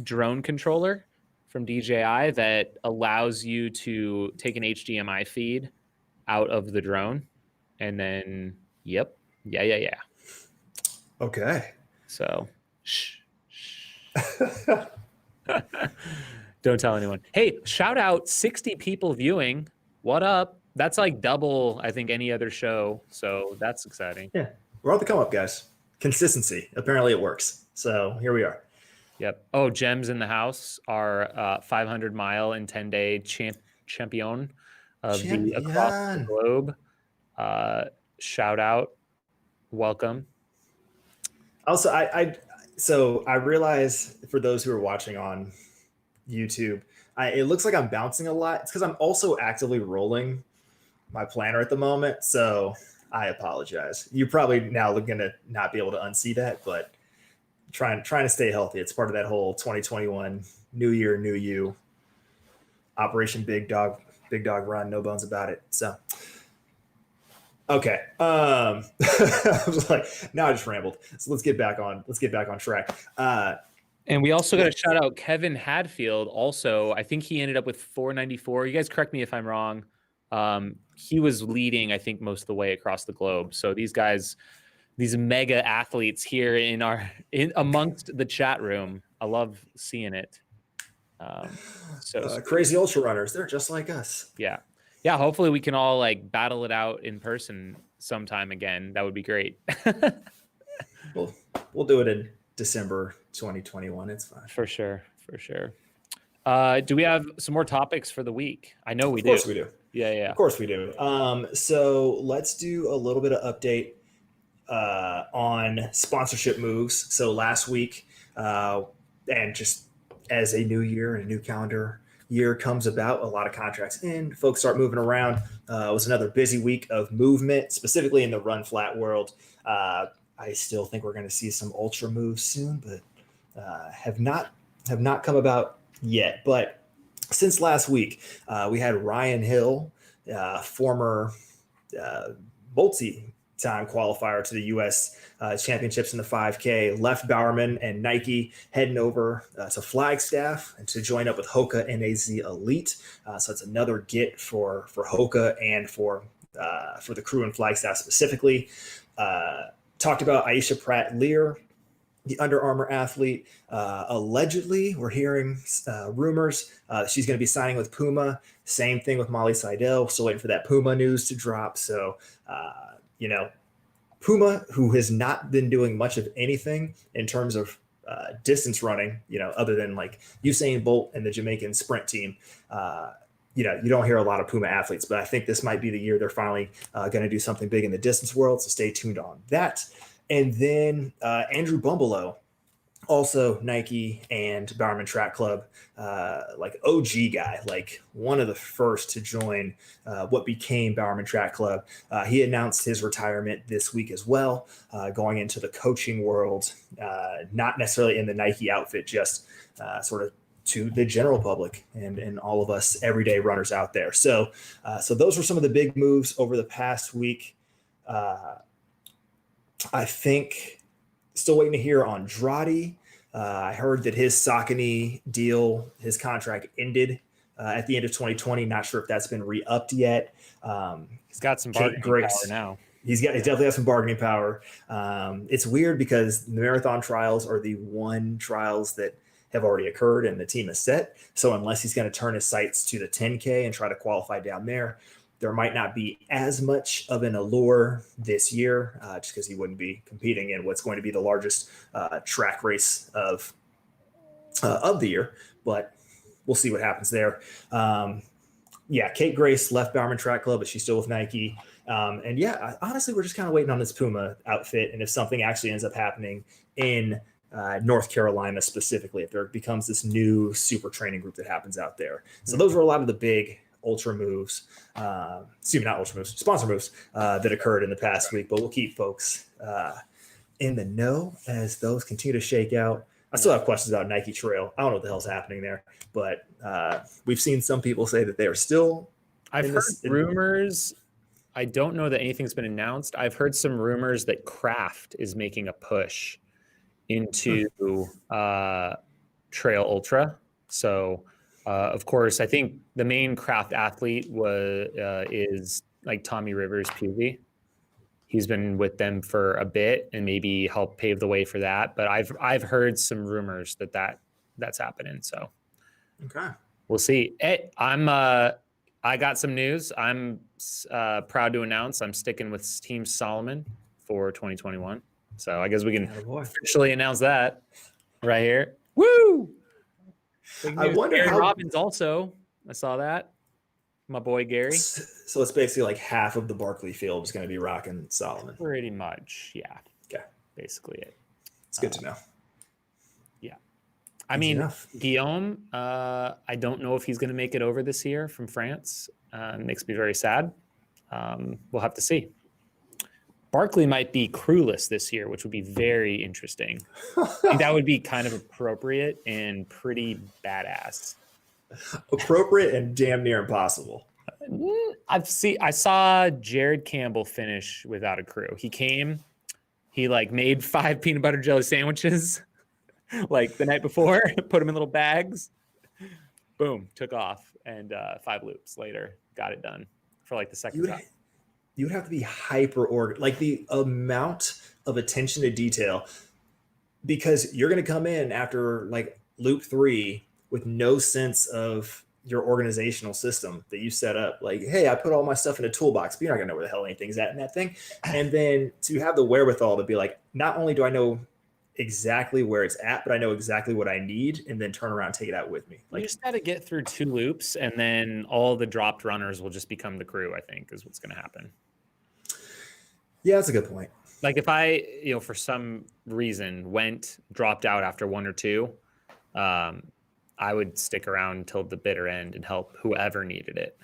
drone controller from DJI that allows you to take an HDMI feed out of the drone. And then, yeah. Okay. So, don't tell anyone. Hey, shout out 60 people viewing. What up? That's like double, I think, any other show. So that's exciting. Yeah. We're on the come up, guys. Consistency. Apparently it works. So here we are. Yep. Oh, Gems in the house, our 500 mile and 10-day champion of the across the globe. Shout out, welcome. Also, I realize for those who are watching on YouTube, it looks like I'm bouncing a lot. It's because I'm also actively rolling my planner at the moment, so I apologize. You're probably now going to not be able to unsee that, but trying to stay healthy. It's part of that whole 2021 New Year, New You, Operation Big Dog Run. No bones about it. So. Okay. I was like, now I just rambled. So let's get back on track. And we also got to shout out Kevin Hadfield. Also, I think he ended up with 494. You guys correct me if I'm wrong. He was leading, I think, most of the way across the globe. So these guys, these mega athletes here amongst the chat room, I love seeing it. Crazy ultra runners. They're just like us. Yeah. Yeah, hopefully we can all like battle it out in person sometime again. That would be great. We'll we'll do it in December 2021. It's fine. For sure, for sure. Do we have some more topics for the week? I know we Of do. course we do. Yeah, Of yeah. course we do. So let's do a little bit of update on sponsorship moves. So last week, and just as a new year and a new calendar year comes about, a lot of contracts in, folks start moving around. It was another busy week of movement, specifically in the run flat world. I still think we're going to see some ultra moves soon, but have not come about yet. But since last week, we had Ryan Hill, former uh, multi-time qualifier to the U.S. Championships in the 5K, left Bowerman and Nike, heading over to Flagstaff and to join up with Hoka NAZ Elite. So it's another get for Hoka and for the crew in Flagstaff specifically. Talked about Aisha Pratt Lear, the Under Armour athlete. Allegedly, we're hearing rumors she's going to be signing with Puma. Same thing with Molly Seidel. Still waiting for that Puma news to drop. So, Puma, who has not been doing much of anything in terms of distance running, other than like Usain Bolt and the Jamaican sprint team. You don't hear a lot of Puma athletes, but I think this might be the year they're finally going to do something big in the distance world. So stay tuned on that. And then Andrew Bumbelow, also Nike and Bowerman Track Club, like OG guy, like one of the first to join what became Bowerman Track Club. He announced his retirement this week as well, going into the coaching world, not necessarily in the Nike outfit, just sort of to the general public and all of us everyday runners out there. So those were some of the big moves over the past week. I think still waiting to hear on Andrade. I heard that his Saucony deal, his contract ended at the end of 2020. Not sure if that's been re-upped yet. He's got some bargaining power now. He definitely has some bargaining power. It's weird because the marathon trials are the one trials that have already occurred and the team is set. So unless he's going to turn his sights to the 10K and try to qualify down there might not be as much of an allure this year, just because he wouldn't be competing in what's going to be the largest track race of the year. But we'll see what happens there. Kate Grace left Bowerman Track Club, but she's still with Nike. Honestly, we're just kind of waiting on this Puma outfit, and if something actually ends up happening in North Carolina specifically, if there becomes this new super training group that happens out there. So those were a lot of the big ultra moves, sponsor moves that occurred in the past week, but we'll keep folks in the know as those continue to shake out. I still have questions about Nike Trail. I don't know what the hell's happening there, but we've seen some people say that they are still. I've heard rumors. I don't know that anything's been announced. I've heard some rumors that Kraft is making a push into Trail Ultra. So, of course, I think the main Kraft athlete is like Tommy Rivers Pusey. He's been with them for a bit and maybe help pave the way for that. But I've heard some rumors that's happening. So okay, we'll see. Hey, I got some news. I'm proud to announce I'm sticking with Team Solomon for 2021. So I guess we can officially announce that right here. Woo! I wonder Gary how Robbins also. I saw that. My boy Gary. So it's basically like half of the Barkley field is going to be rocking Solomon. Pretty much, yeah. Okay, basically it. It's good to know. Yeah, I mean Guillaume. I don't know if he's going to make it over this year from France. Makes me very sad. We'll have to see. Barkley might be crewless this year, which would be very interesting. I think that would be kind of appropriate and pretty badass. Appropriate and damn near impossible. I saw Jared Campbell finish without a crew. He like made 5 peanut butter jelly sandwiches like the night before, put them in little bags, boom, took off, and 5 loops later got it done for like the second time. You would have to be hyper organized, like the amount of attention to detail, because you're going to come in after like loop 3 with no sense of your organizational system that you set up. Like, hey, I put all my stuff in a toolbox, but you're not gonna know where the hell anything's at in that thing. And then to have the wherewithal to be like, not only do I know exactly where it's at, but I know exactly what I need, and then turn around and take it out with me. You Like, just got to get through 2 loops, and then all the dropped runners will just become the crew, I think, is what's going to happen. yeah, that's a good point. Like if I, for some reason dropped out after 1 or 2, I would stick around till the bitter end and help whoever needed it.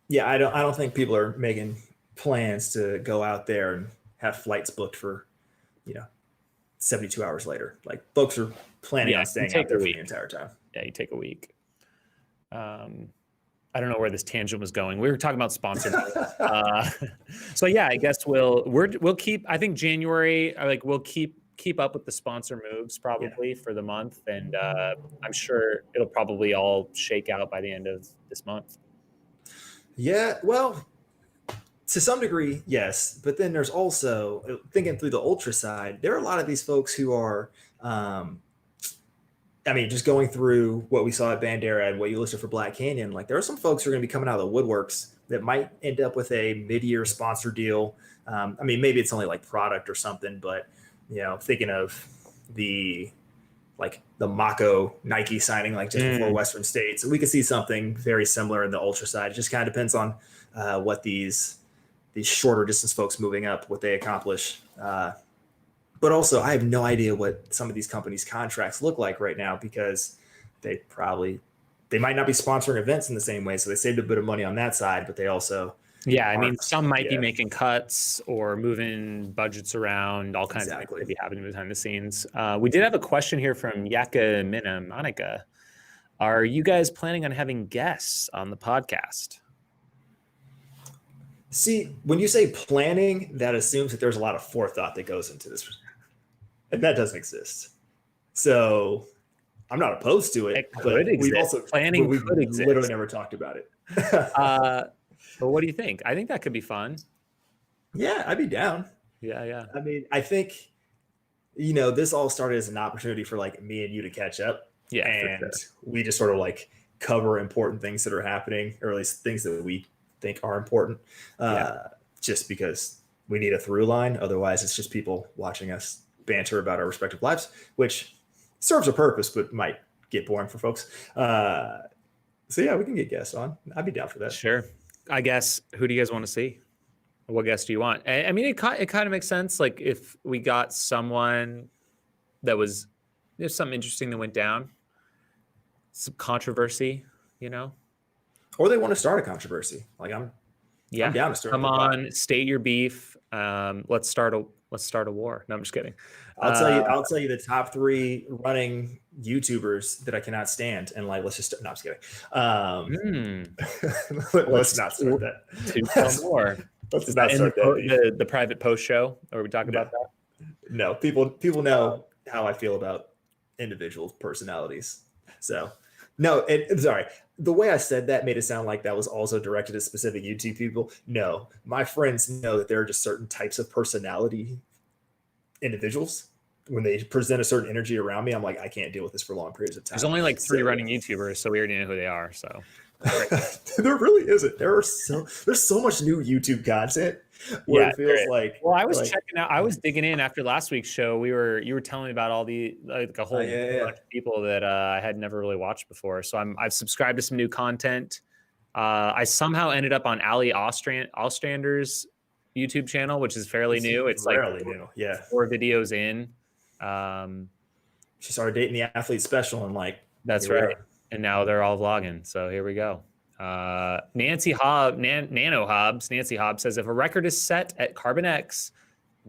Yeah, I don't think people are making plans to go out there and have flights booked for, 72 hours later. Like, folks are planning on staying out there for the entire time. Yeah, you take a week. I don't know where this tangent was going. We were talking about sponsored. So yeah, I guess we'll keep. I think January, we'll keep up with the sponsor moves probably for the month, and I'm sure it'll probably all shake out by the end of this month. Yeah, well, to some degree, yes. But then there's also, thinking through the ultra side, there are a lot of these folks who are, just going through what we saw at Bandera and what you listed for Black Canyon. Like, there are some folks who are going to be coming out of the woodworks that might end up with a mid-year sponsor deal. Maybe it's only like product or something, but thinking of the Mako Nike signing like just before Western States, we could see something very similar in the ultra side. It just kind of depends on what these shorter distance folks moving up, what they accomplish. But also, I have no idea what some of these companies' contracts look like right now, because they might not be sponsoring events in the same way. So they saved a bit of money on that side, but they also, some might be making cuts or moving budgets around, all kinds of things could be happening behind the scenes. We did have a question here from Yaka Mina Monica. Are you guys planning on having guests on the podcast? See, when you say planning, that assumes that there's a lot of forethought that goes into this. And that doesn't exist. So I'm not opposed to it. But we've also planning we've could exist. Literally never talked about it. But what do you think? I think that could be fun. Yeah, I'd be down. Yeah. I think, this all started as an opportunity for like me and you to catch up. Yeah. And we just sort of like cover important things that are happening, or at least things that we think are important, just because we need a through line. Otherwise, it's just people watching us banter about our respective lives, which serves a purpose, but might get boring for folks. So yeah, we can get guests on. I'd be down for that. Sure. I guess, who do you guys want to see? What guests do you want? It kind of makes sense. Like, if we got someone that was, there's something interesting that went down, some controversy, or they want to start a controversy. Like, I'm down to start. Come on, state your beef. Let's start a war. No, I'm just kidding. I'll tell you the top 3 running YouTubers that I cannot stand, and like, let's just no, I'm just kidding. Let's not start that. To more. Let's not start that. The private post show, or we talk about that. No, people know how I feel about individual personalities. So no, sorry. The way I said that made it sound like that was also directed at specific YouTube people. No, my friends know that there are just certain types of personality individuals. When they present a certain energy around me, I'm like, I can't deal with this for long periods of time. There's only like 3 running YouTubers, so we already know who they are. So there really isn't. There's so much new YouTube content where it feels like. Well, I was checking out. I was digging in after last week's show. You were telling me about all the bunch of people that I had never really watched before. So I've subscribed to some new content. I somehow ended up on Ali Ostrander's YouTube channel, which is fairly new. It's fairly new. Yeah, 4 videos in. She started dating the Athlete Special, and like, that's right. And now they're all vlogging. So here we go. Nancy Hobbs says, if a record is set at Carbon X,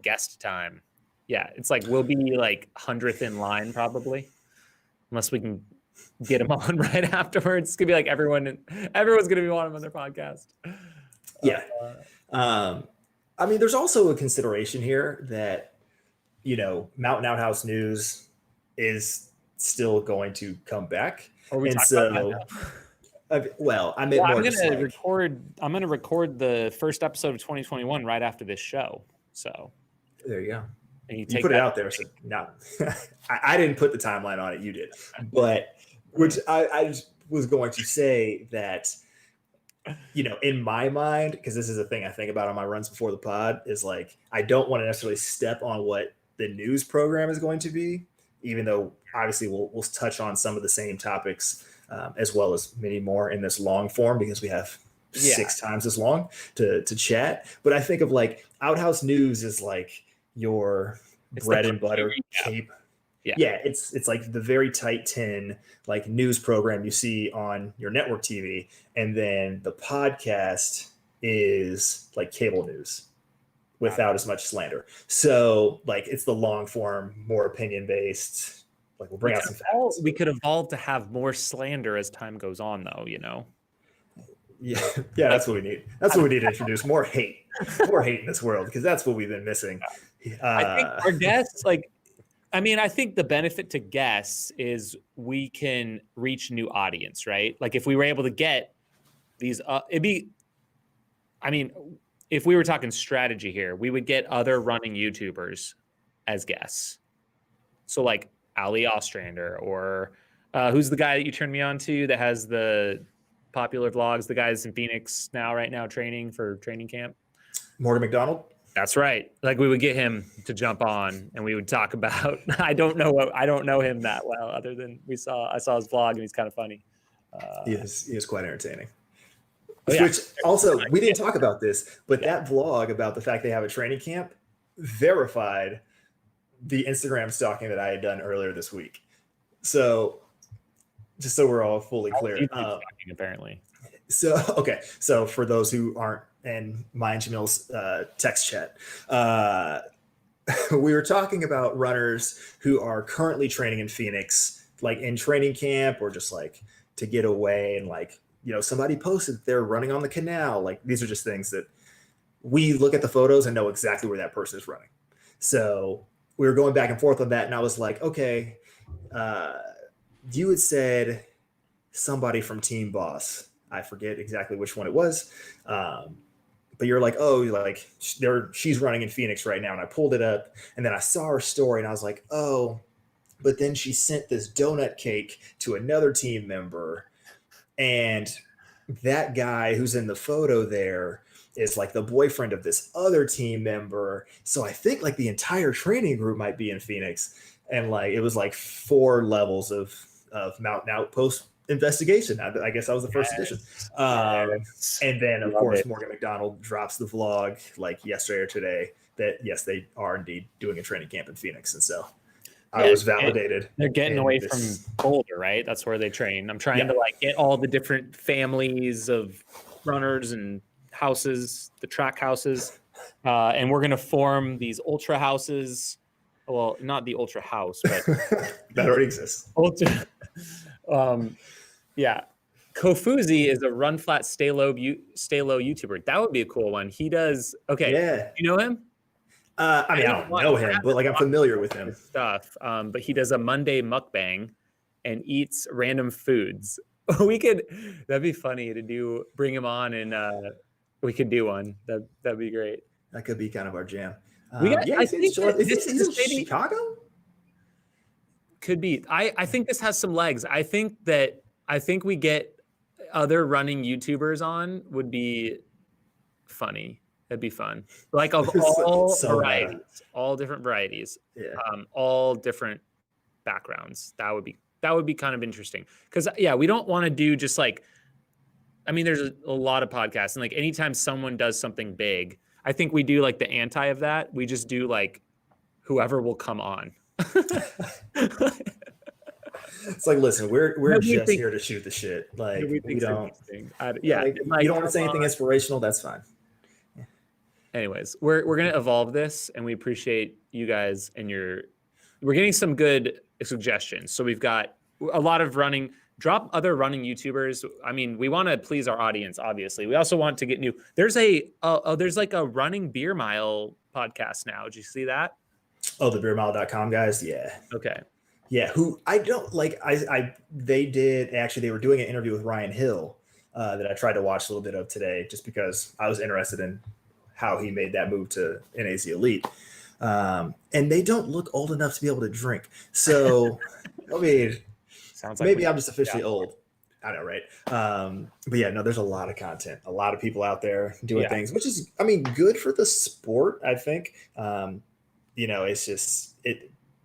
guest time. Yeah, it's like we'll be like 100th in line probably, unless we can get them on right afterwards. It's gonna be like everyone's gonna be wanting them on their podcast. Yeah. There's also a consideration here that, Mountain Outhouse News is still going to come back. Are we talking about that now? I'm going to record the first episode of 2021 right after this show. So there you go. And you put it out there. So no, I didn't put the timeline on it. You did, but which I just, was going to say that, in my mind, because this is a thing I think about on my runs before the pod, is like, I don't want to necessarily step on what the news program is going to be, even though obviously we'll touch on some of the same topics, as well as many more in this long form, because we have 6 times as long to chat. But I think of like Outhouse News is like your bread and butter cape. Yeah, it's like the very tight tin like news program you see on your network TV, and then the podcast is like cable news without as much slander. So like it's the long form, more opinion based. Like we'll bring out some facts. We could evolve to have more slander as time goes on, though. Yeah, that's what we need. That's what we need to introduce, more hate in this world, because that's what we've been missing. I think our guests, I think the benefit to guests is we can reach new audience, right? Like if we were able to get these, if we were talking strategy here, we would get other running YouTubers as guests. So like Ali Ostrander, or who's the guy that you turned me on to that has the popular vlogs, the guy's in Phoenix right now training for training camp. Morgan McDonald. That's right. Like we would get him to jump on and we would talk about, I don't know him that well, other than I saw his vlog and he's kind of funny. He is quite entertaining. Which also, we didn't talk about this, but that vlog about the fact they have a training camp verified the Instagram stalking that I had done earlier this week. So just so we're all fully clear. Apparently. So for those who aren't in my and Jamil's text chat, we were talking about runners who are currently training in Phoenix, like in training camp or just like to get away. And like, somebody posted that they're running on the canal. Like these are just things that we look at the photos and know exactly where that person is running. So we were going back and forth on that. And I was like, okay, you had said somebody from Team Boss. I forget exactly which one it was. But you're like, oh, like she's running in Phoenix right now. And I pulled it up and then I saw her story and I was like, oh, but then she sent this donut cake to another team member. And that guy who's in the photo there is like the boyfriend of this other team member. So I think like the entire training group might be in Phoenix. And like, it was like 4 levels of Mountain Outpost investigation. I guess that was the first edition. And then of course, Morgan McDonald drops the vlog like yesterday or today that yes, they are indeed doing a training camp in Phoenix. And so I was validated. They're getting away from Boulder, right? That's where they train. I'm trying to like get all the different families of runners and houses, the track houses. And we're going to form these ultra houses. Well, not the ultra house, but that already exists. Ultra. Kofuzi is a run flat, stay low YouTuber. That would be a cool one. He does. Okay. Yeah. You know him? I don't know him, but like I'm familiar with him. Stuff. But he does a Monday mukbang and eats random foods. That'd be funny to bring him on and we could do one. That'd be great. That could be kind of our jam. I think he's in Chicago? Could be. I think this has some legs. I think we get other running YouTubers on would be funny. That'd be fun. Like of all varieties, all different varieties, all different backgrounds. That would be kind of interesting. Because we don't want to do just like, there's a lot of podcasts and like anytime someone does something big, I think we do like the anti of that. We just do like whoever will come on. It's like, listen, we're just here to shoot the shit. Like we don't. You don't want to say anything inspirational. That's fine. Anyways, we're gonna evolve this, and we appreciate you guys and we're getting some good suggestions. So we've got a lot of running. Drop other running YouTubers. We want to please our audience, obviously. We also want to get new. There's like a running beer mile podcast now. Did you see that? Oh, the beermile.com guys. Yeah. Okay. Yeah. Who I don't like. They were doing an interview with Ryan Hill that I tried to watch a little bit of today, just because I was interested in how he made that move to NAZ Elite. And they don't look old enough to be able to drink. So, sounds like maybe I'm just officially old. I know, right? But yeah, no, there's a lot of content, a lot of people out there doing Yeah. things, which is, I mean, good for the sport, I think. It's just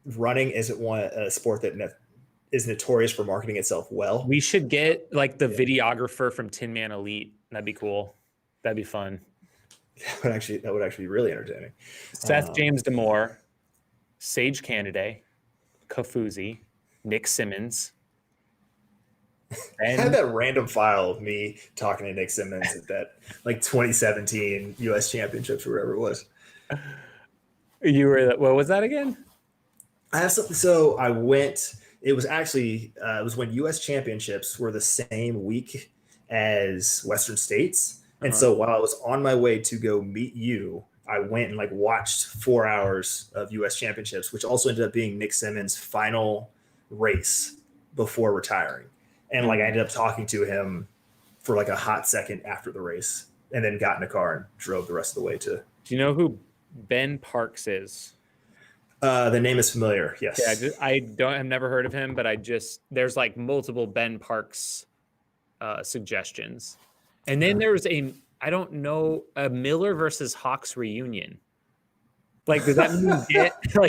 running isn't a sport that is notorious for marketing itself well. We should get like the Yeah. videographer from Tin Man Elite. That'd be cool. That'd be fun. That would actually be really entertaining. Seth James Damore, Sage Canaday, Kofuzi, Nick Simmons. I had that random file of me talking to Nick Simmons at that like 2017 U.S. Championships or whatever it was. You were, what was that again? I have something. So I went. It was actually it was when U.S. Championships were the same week as Western States, and so while I was on my way to go meet you, I went and like watched 4 hours of U.S. Championships, which also ended up being Nick Simmons' final race before retiring, and like I ended up talking to him for like a hot second after the race, and then got in a car and drove the rest of the way to. Do you know who Ben Parks is? The name is familiar. Yes. Yeah, I've never heard of him, but there's like multiple Ben Parks suggestions. And then there's I don't know, a Miller versus Hawks reunion. Like, does that mean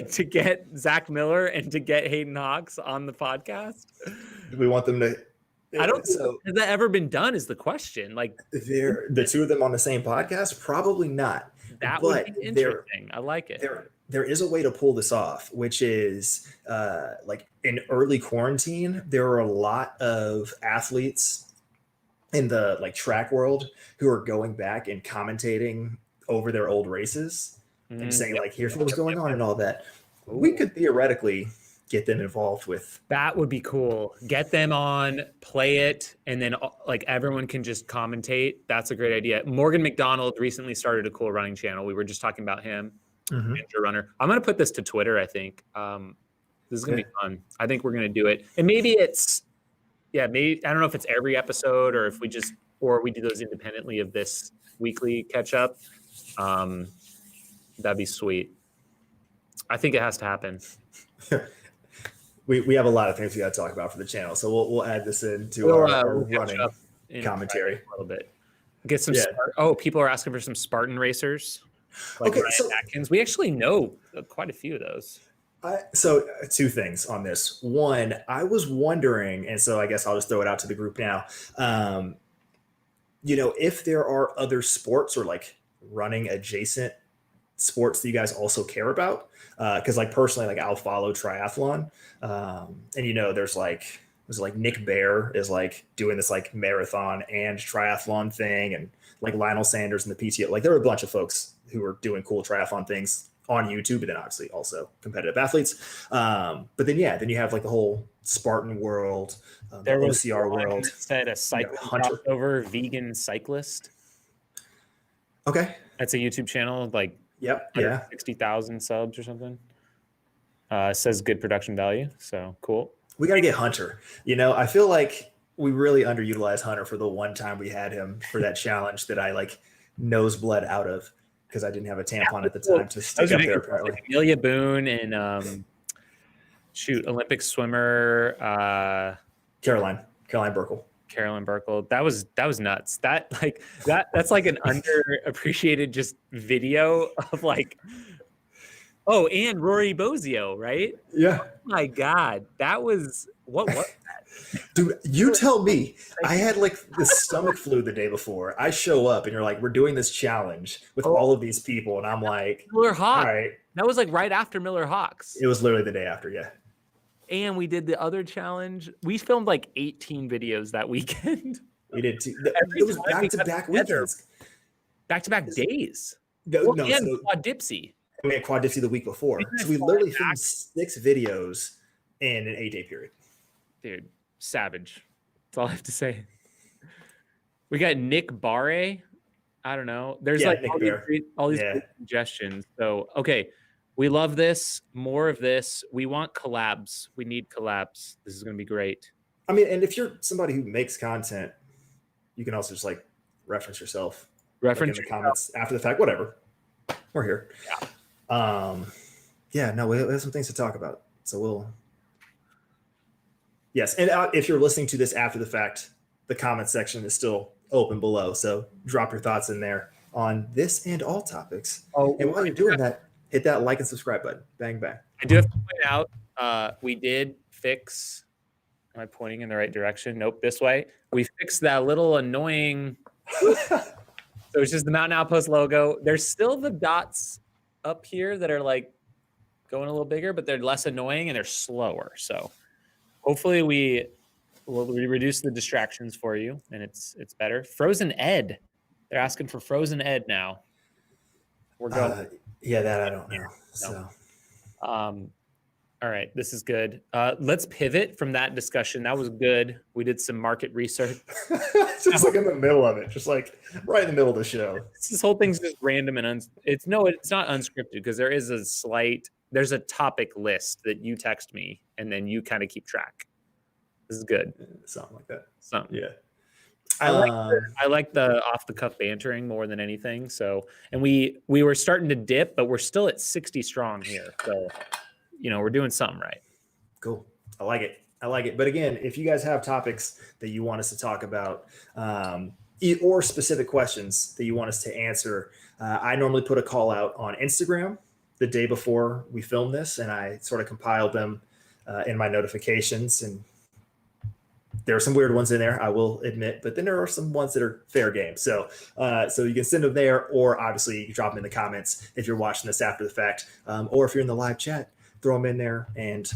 to get Zach Miller and to get Hayden Hawks on the podcast? We want them to. I don't think has that ever been done is the question. Like, they're the two of them on the same podcast? Probably not. That would be interesting. I like it. There is a way to pull this off, which is like in early quarantine, there are a lot of athletes in the like track world who are going back and commentating over their old races and saying like, here's what's going on and all that. Ooh. We could theoretically get them involved with. That would be cool. Get them on, play it, and then like everyone can just commentate. That's a great idea. Morgan McDonald recently started a cool running channel. We were just talking about him. Ninja runner. I'm going to put this to Twitter, I think. This is going to be fun. I think we're going to do it. And maybe maybe I don't know if it's every episode or if we do those independently of this weekly catch up. That'd be sweet. I think it has to happen. We have a lot of things we got to talk about for the channel, so we'll add this into our running commentary a little bit. Get some. People are asking for some Spartan racers. Like Ryan Atkins. We actually know quite a few of those. So two things on this. One, I was wondering, and so I guess I'll just throw it out to the group now. If there are other sports or like running adjacent sports that you guys also care about, because like personally, like I'll follow triathlon, and there's like Nick Bear is like doing this like marathon and triathlon thing, and like Lionel Sanders and the PTO. Like there are a bunch of folks who are doing cool triathlon things on YouTube, but then obviously also competitive athletes. But then you have like the whole Spartan world, there the was OCR world. Said a cycling crossover vegan cyclist. Okay, that's a YouTube channel. Like 60,000 subs or something. Says good production value. So cool. We got to get Hunter. I feel like we really underutilized Hunter for the one time we had him for that challenge that I like nose bled out of because I didn't have a tampon at the time to stick up there. Apparently, like Amelia Boone and Olympic swimmer Caroline Burkle. Carolyn Burkle. That was nuts. That's like an underappreciated just video of like. Oh, and Rory Bozio, right? Yeah. Oh my God, that was what was that? Dude, you tell me. I had like the stomach flu the day before. I show up and you're like, we're doing this challenge with all of these people, and I'm like, Miller Hawks. All right. That was like right after Miller Hawks. It was literally the day after, yeah. And we did the other challenge. We filmed like 18 videos that weekend. We did too. It was back-to-back weekends. Back-to-back days. Quad Dipsy. We had Quad Dipsy the week before. So we literally filmed 6 videos in an 8-day period. Dude, savage. That's all I have to say. We got Nick Barre. I don't know. There's all these great suggestions. So, okay. We love this. More of this. We want collabs. We need collabs. This is going to be great. I mean, and if you're somebody who makes content, you can also just like reference yourself. Reference in the comments after the fact, whatever. We're here. Yeah. We have some things to talk about. So yes. And if you're listening to this after the fact, the comment section is still open below. So drop your thoughts in there on this and all topics. Oh, And while you're doing that, hit that like and subscribe button. Bang, bang. I do have to point out, we did fix. Am I pointing in the right direction? Nope, this way. We fixed that little annoying. So it's just the Mountain Outpost logo. There's still the dots up here that are like going a little bigger, but they're less annoying and they're slower. So hopefully we reduce the distractions for you and it's better. Frozen Ed. They're asking for Frozen Ed now. We're going. Yeah, that I don't know. So. All right, this is good. Let's pivot from that discussion. That was good. We did some market research. Just like in the middle of it, just like right in the middle of the show. This whole thing's just random and it's not unscripted because there's a topic list that you text me and then you kind of keep track. This is good. Something like that. Something. Yeah. I like the off the cuff bantering more than anything. So, and we were starting to dip, but we're still at 60 strong here. So, we're doing something right. Cool. I like it. But again, if you guys have topics that you want us to talk about, or specific questions that you want us to answer, I normally put a call out on Instagram the day before we film this, and I sort of compile them in my notifications. And there are some weird ones in there, I will admit, but then there are some ones that are fair game. So you can send them there, or obviously you can drop them in the comments if you're watching this after the fact, or if you're in the live chat, throw them in there, and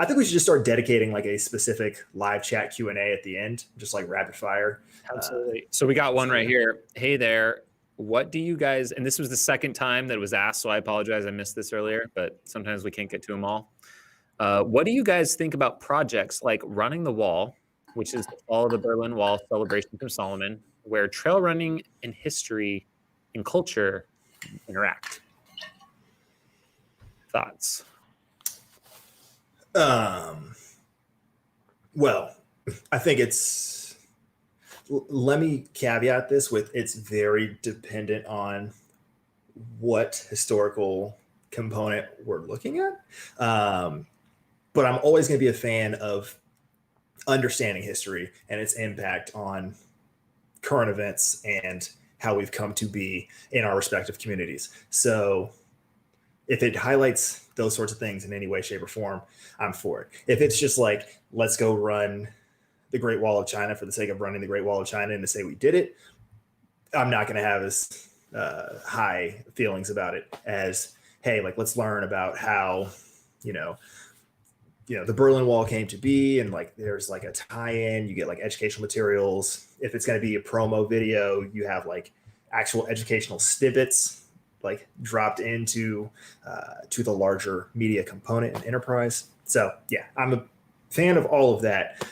I think we should just start dedicating like a specific live chat Q&A at the end, just like rapid fire. Absolutely. So we got one right here. Hey there. What do you guys, and this was the second time that it was asked, so I apologize, I missed this earlier, but sometimes we can't get to them all. What do you guys think about projects like Running the Wall, which is the Fall of the Berlin Wall celebration from Solomon, where trail running and history and culture interact? Thoughts? Well, I think let me caveat this with it's very dependent on what historical component we're looking at. But I'm always going to be a fan of understanding history and its impact on current events and how we've come to be in our respective communities. So if it highlights those sorts of things in any way, shape, or form, I'm for it. If it's just like, let's go run the Great Wall of China for the sake of running the Great Wall of China and to say we did it, I'm not going to have as high feelings about it as, hey, like, let's learn about how, the Berlin Wall came to be, and like there's like a tie-in, you get like educational materials. If it's going to be a promo video, you have like actual educational snippets like dropped into to the larger media component and enterprise. So yeah, I'm a fan of all of that.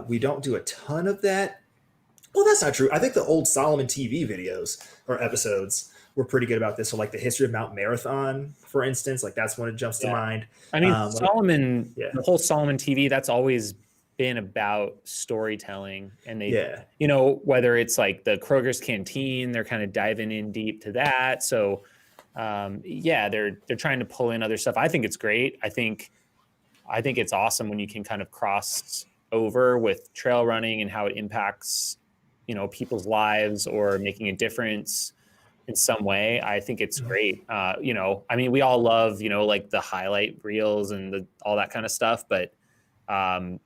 We don't do a ton of that. Well, that's not true. I think the old Solomon TV videos or episodes were pretty good about this. So like the history of Mount Marathon, for instance, like that's when it jumps to mind. I mean, Solomon, the whole Solomon TV, that's always been about storytelling, and they, whether it's like the Kroger's Canteen, they're kind of diving in deep to that. So they're trying to pull in other stuff. I think it's great. I think it's awesome when you can kind of cross over with trail running and how it impacts, people's lives or making a difference in some way. I think it's great. We all love, like the highlight reels and all that kind of stuff, but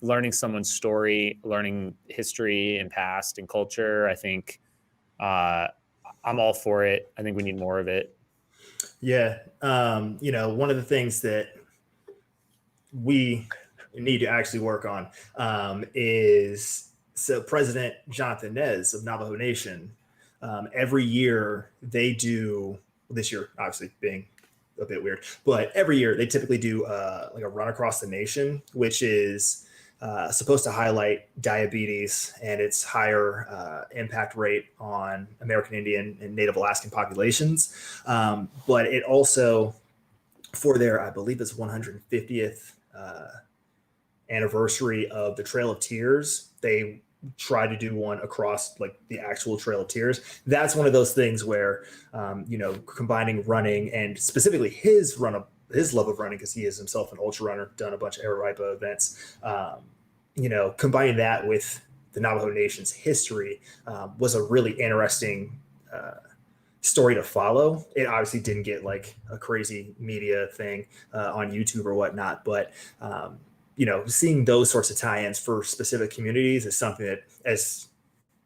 learning someone's story, learning history and past and culture, I think I'm all for it. I think we need more of it. Yeah. One of the things that we need to actually work on is, so President Jonathan Nez of Navajo Nation, every year they do, this year obviously being a bit weird, but every year they typically do like a run across the nation, which is supposed to highlight diabetes and its higher impact rate on American Indian and Native Alaskan populations. But it also, for their, I believe it's 150th anniversary of the Trail of Tears, they try to do one across like the actual Trail of Tears. That's one of those things where, combining running and specifically his love of running, because he is himself an ultra runner, done a bunch of Aeroipa events, combining that with the Navajo Nation's history was a really interesting story to follow. It obviously didn't get like a crazy media thing on YouTube or whatnot, but seeing those sorts of tie-ins for specific communities is something that, as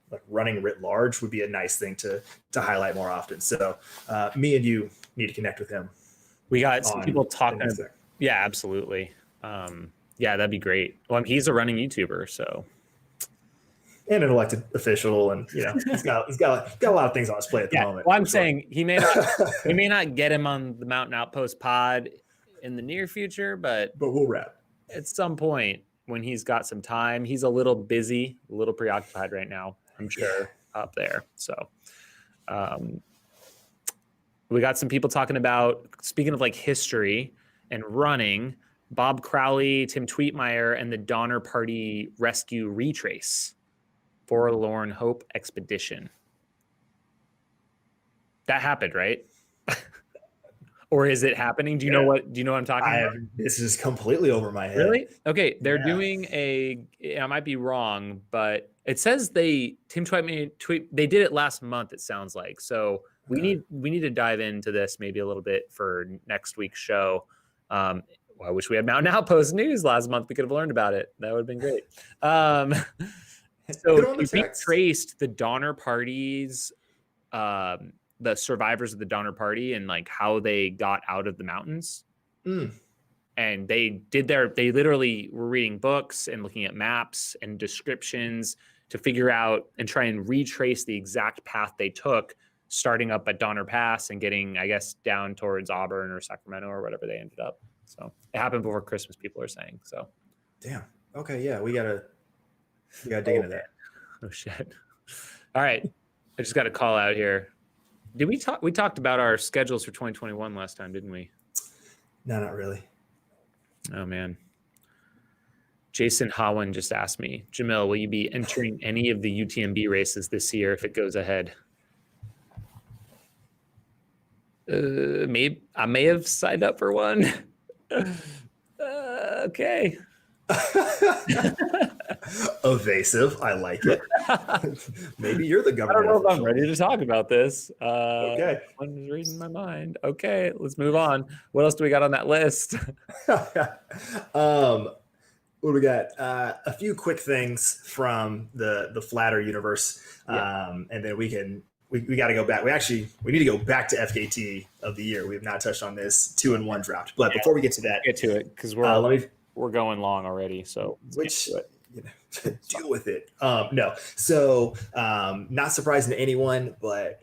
like running writ large, would be a nice thing to highlight more often. So me and you need to connect with him. We got some people talking. Yeah, absolutely. Yeah, that'd be great. Well, he's a running YouTuber, so. And an elected official, and he's got a lot of things on his plate at the moment. Well, I'm saying we may not get him on the Mountain Outpost pod in the near future, but we'll wrap at some point when he's got some time. He's a little busy, a little preoccupied right now, I'm sure, up there. So we got some people talking about, speaking of like history and running, Bob Crowley, Tim Tweetmeyer, and the Donner Party Rescue Retrace. Forlorn Hope Expedition. That happened, right? Or is it happening? Do you know what I'm talking about? This is completely over my head. Really? Okay, they're doing I might be wrong, but it says Tim Tweet they did it last month, it sounds like. So we need to dive into this maybe a little bit for next week's show. I wish we had Mountain Outpost news last month. We could have learned about it. That would have been great. So we traced the Donner Party's, the survivors of the Donner Party, and like how they got out of the mountains. And they literally were reading books and looking at maps and descriptions to figure out and try and retrace the exact path they took, starting up at Donner Pass and getting, I guess, down towards Auburn or Sacramento or whatever they ended up. So it happened before Christmas, people are saying. So damn. Okay, yeah, we gotta dig into that. Oh shit. All right. I just got a call out here. Did we talked about our schedules for 2021 last time, didn't we? No, not really. Oh man. Jason Howen just asked me, Jamil, will you be entering any of the UTMB races this year if it goes ahead? Maybe I may have signed up for one. Okay. Evasive. I like it. Maybe you're the governor. I don't know if I'm ready to talk about this. Okay. One's reading my mind. Okay, let's move on. What else do we got on that list? What do we got? A few quick things from the flatter universe, and then we got to go back. We need to go back to FKT of the year. We have not touched on this 2-1 draft, but before we get to that, get to it because we're going long already. So deal with it. No, so not surprising to anyone, but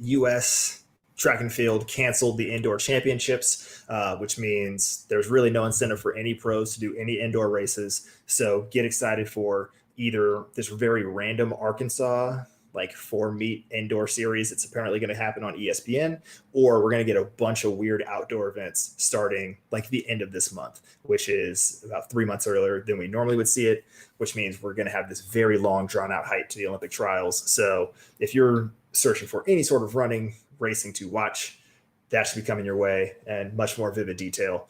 U.S. track and field canceled the indoor championships, which means there's really no incentive for any pros to do any indoor races. So get excited for either this very random Arkansas 4-meet indoor series that's apparently going to happen on ESPN, or we're going to get a bunch of weird outdoor events starting the end of this month, which is about 3 months earlier than we normally would see it, which means we're going to have this very long drawn out hike to the Olympic trials. So if you're searching for any sort of running racing to watch, that should be coming your way, and much more vivid detail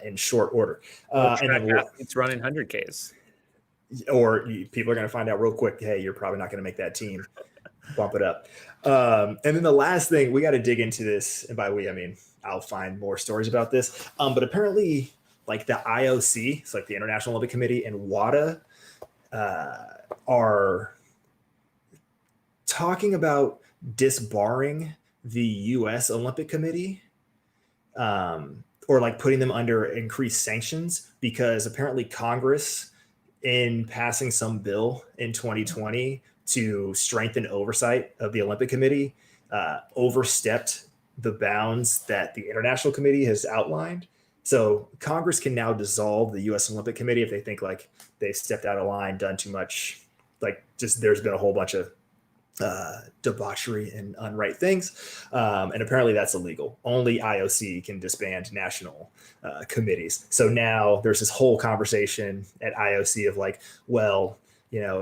in short order. And then it's running 100Ks. Or people are going to find out real quick, hey, you're probably not going to make that team. Bump it up. And then the last thing, we got to dig into this. And by we, I mean, I'll find more stories about this. But apparently, the IOC, it's the International Olympic Committee, and WADA are talking about disbarring the U.S. Olympic Committee, or putting them under increased sanctions, because apparently Congress, in passing some bill in 2020 to strengthen oversight of the Olympic Committee, overstepped the bounds that the International Committee has outlined. So Congress can now dissolve the U.S. Olympic Committee if they think they've stepped out of line, done too much, there's been a whole bunch of debauchery and unright things. And apparently that's illegal. Only IOC can disband national committees. So now there's this whole conversation at IOC of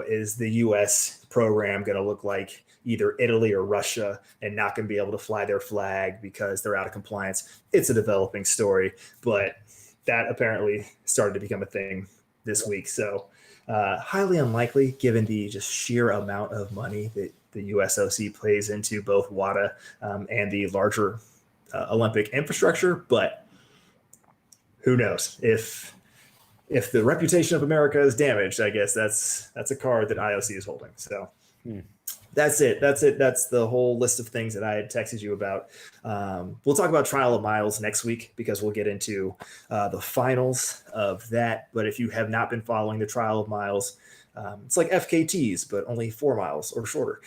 is the US program going to look like either Italy or Russia and not going to be able to fly their flag because they're out of compliance? It's a developing story, but that apparently started to become a thing this week. So Highly unlikely given the just sheer amount of money that the USOC plays into both WADA and the larger Olympic infrastructure. But who knows if the reputation of America is damaged? I guess that's a card that IOC is holding. So. That's it. That's the whole list of things that I had texted you about. We'll talk about Trial of Miles next week because we'll get into the finals of that. But if you have not been following the Trial of Miles, it's like FKTs, but only 4 miles or shorter,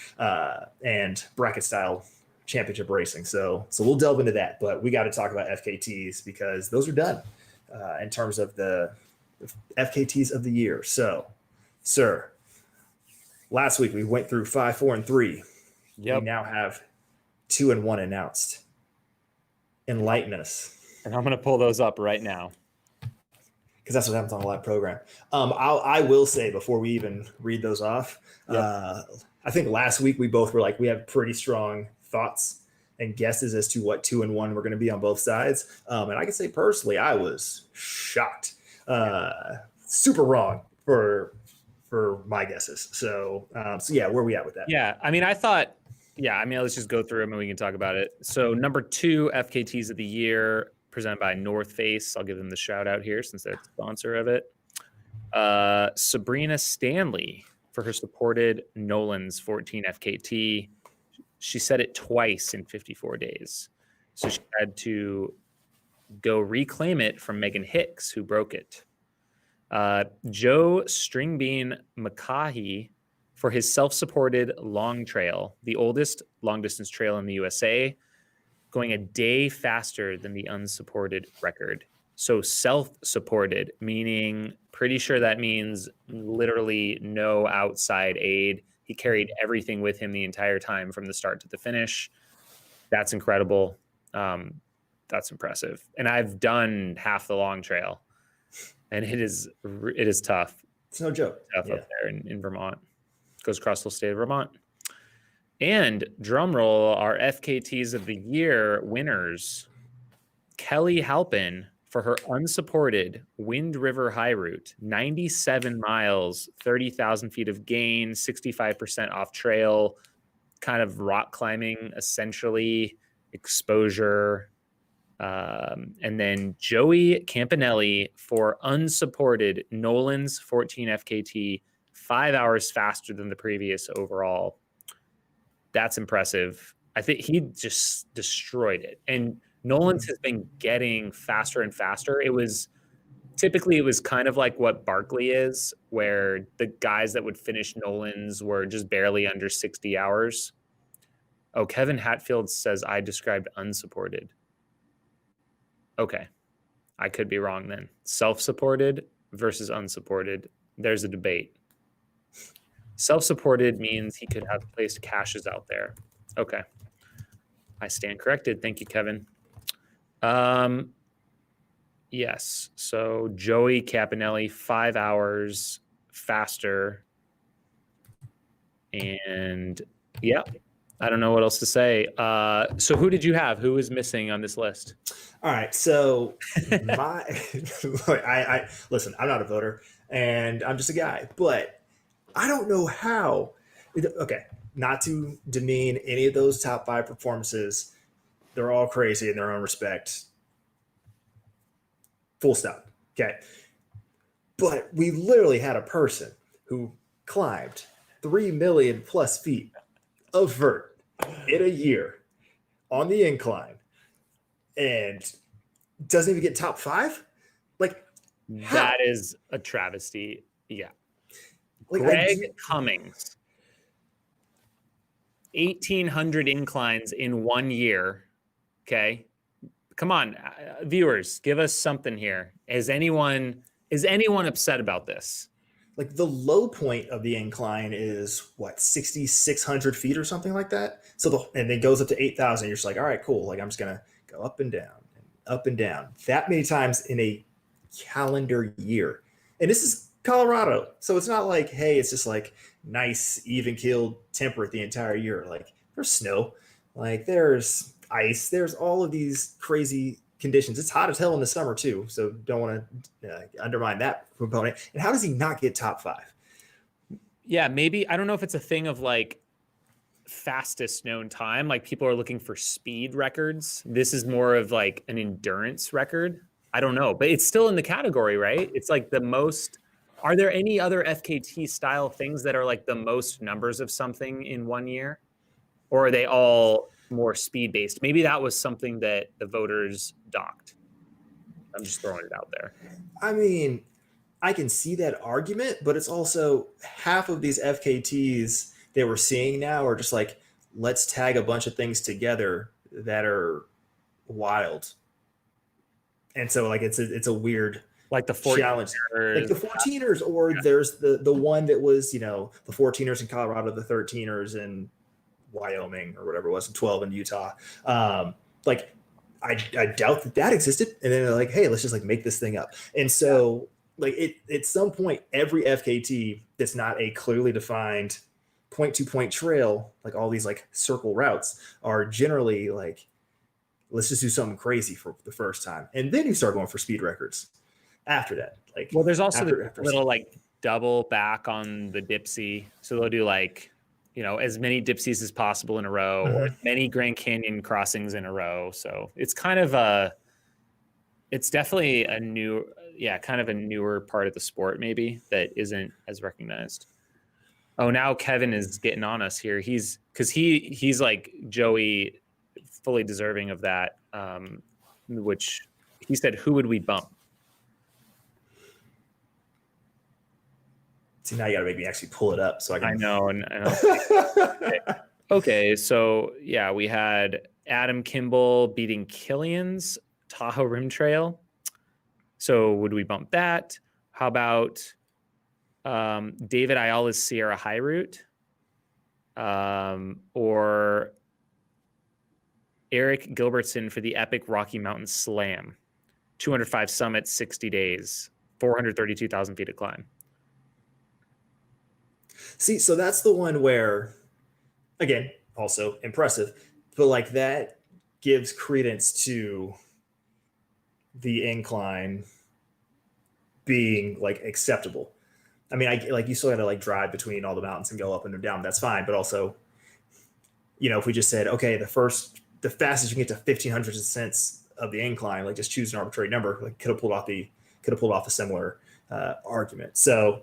and bracket style championship racing. So we'll delve into that. But we got to talk about FKTs because those are done in terms of the FKTs of the year. So, sir. Last week we went through 5, 4, and 3. Yep. We now have 2 and 1 announced. Enlighten us. And I'm going to pull those up right now because that's what happens on a live program. I will say before we even read those off, I think last week we both were like, we have pretty strong thoughts and guesses as to what 2 and 1 were going to be on both sides. And I can say personally, I was shocked, super wrong for my guesses. So yeah, where are we at with that? Yeah. I mean, let's just go through them and we can talk about it. So number 2 FKTs of the year presented by North Face. I'll give them the shout out here since they're the sponsor of it. Sabrina Stanley for her supported Nolan's 14 FKT. She said it twice in 54 days. So she had to go reclaim it from Megan Hicks, who broke it. Joe Stringbean McCahey for his self-supported long trail, the oldest long-distance trail in the USA, going a day faster than the unsupported record. So self-supported, meaning pretty sure that means literally no outside aid. He carried everything with him the entire time from the start to the finish. That's incredible. That's impressive. And I've done half the long trail. And it is tough. It's no joke. Tough up there in Vermont. Goes across the state of Vermont. And drum roll, our FKTs of the year winners. Kelly Halpin for her unsupported Wind River High Route, 97 miles, 30,000 feet of gain, 65% off trail, kind of rock climbing, essentially, exposure. And then Joey Campanelli for unsupported Nolan's 14 FKT, 5 hours faster than the previous overall. That's impressive. I think he just destroyed it. And Nolan's has been getting faster and faster. It was kind of like what Barkley is, where the guys that would finish Nolan's were just barely under 60 hours. Oh, Kevin Hatfield says I described unsupported. Okay. I could be wrong then. Self-supported versus unsupported. There's a debate. Self-supported means he could have placed caches out there. Okay. I stand corrected. Thank you, Kevin. Yes. So Joey Campanelli, 5 hours faster. And yeah, I don't know what else to say. So who did you have? Who is missing on this list? All right. So I listen, I'm not a voter and I'm just a guy, but I don't know how. Okay. Not to demean any of those top 5 performances. They're all crazy in their own respect. Full stop. Okay. But we literally had a person who climbed 3 million plus feet of vert in a year on the incline and doesn't even get top 5. Like, how? That is a travesty. Yeah. Like, Greg Cummings, 1,800 inclines in 1 year. Okay. Come on, viewers, give us something here. Is anyone upset about this? Like, the low point of the incline is what, 6,600 feet or something like that. So and it goes up to 8,000. You're just like, all right, cool. Like, I'm just gonna go up and down and up and down that many times in a calendar year. And this is Colorado, so it's not like, hey, it's just like nice, even keeled, temperate the entire year. Like, there's snow, like there's ice, there's all of these crazy conditions. It's hot as hell in the summer too, so don't want to undermine that component. And how does he not get top 5? Yeah, maybe I don't know if it's a thing of like fastest known time. Like people are looking for speed records. This is more of like an endurance record. I don't know, but it's still in the category, right? It's like the most. Are there any other FKT style things that are like the most numbers of something in 1 year? Or are they all more speed based? Maybe that was something that the voters docked. I'm just throwing it out there. I mean, I can see that argument, but it's also half of these FKTs that we're seeing now are just like, let's tag a bunch of things together that are wild. And so like it's a weird Like the challenge. Like the 14ers, or there's the one that was, the 14ers in Colorado, the 13ers in Wyoming or whatever it was, and 12 in Utah. Like I doubt that existed. And then they're like, hey, let's just like make this thing up. And so like at some point, every FKT that's not a clearly defined point to point trail, like all these like circle routes, are generally like, let's just do something crazy for the first time. And then you start going for speed records after that. Like, well, there's also the little like double back on the Dipsy. So they'll do like, as many Dipsies as possible in a row, or as many Grand Canyon crossings in a row. So it's kind of it's definitely kind of a newer part of the sport maybe that isn't as recognized. Oh, now Kevin is getting on us here. He's like Joey, fully deserving of that. Which he said, who would we bump? See, now you got to make me actually pull it up so I can. I know. Okay, so yeah, we had Adam Kimball beating Killian's Tahoe Rim Trail. So would we bump that? How about David Ayala's Sierra High Route? Or Eric Gilbertson for the epic Rocky Mountain Slam? 205 summits, 60 days, 432,000 feet of climb. See, so that's the one where, again, also impressive, but like that gives credence to the incline being like acceptable. I mean, like you still got to like drive between all the mountains and go up and down. That's fine. But also, if we just said, okay, the fastest you can get to 1,500 cents of the incline, like just choose an arbitrary number, like could have pulled off a similar argument. So,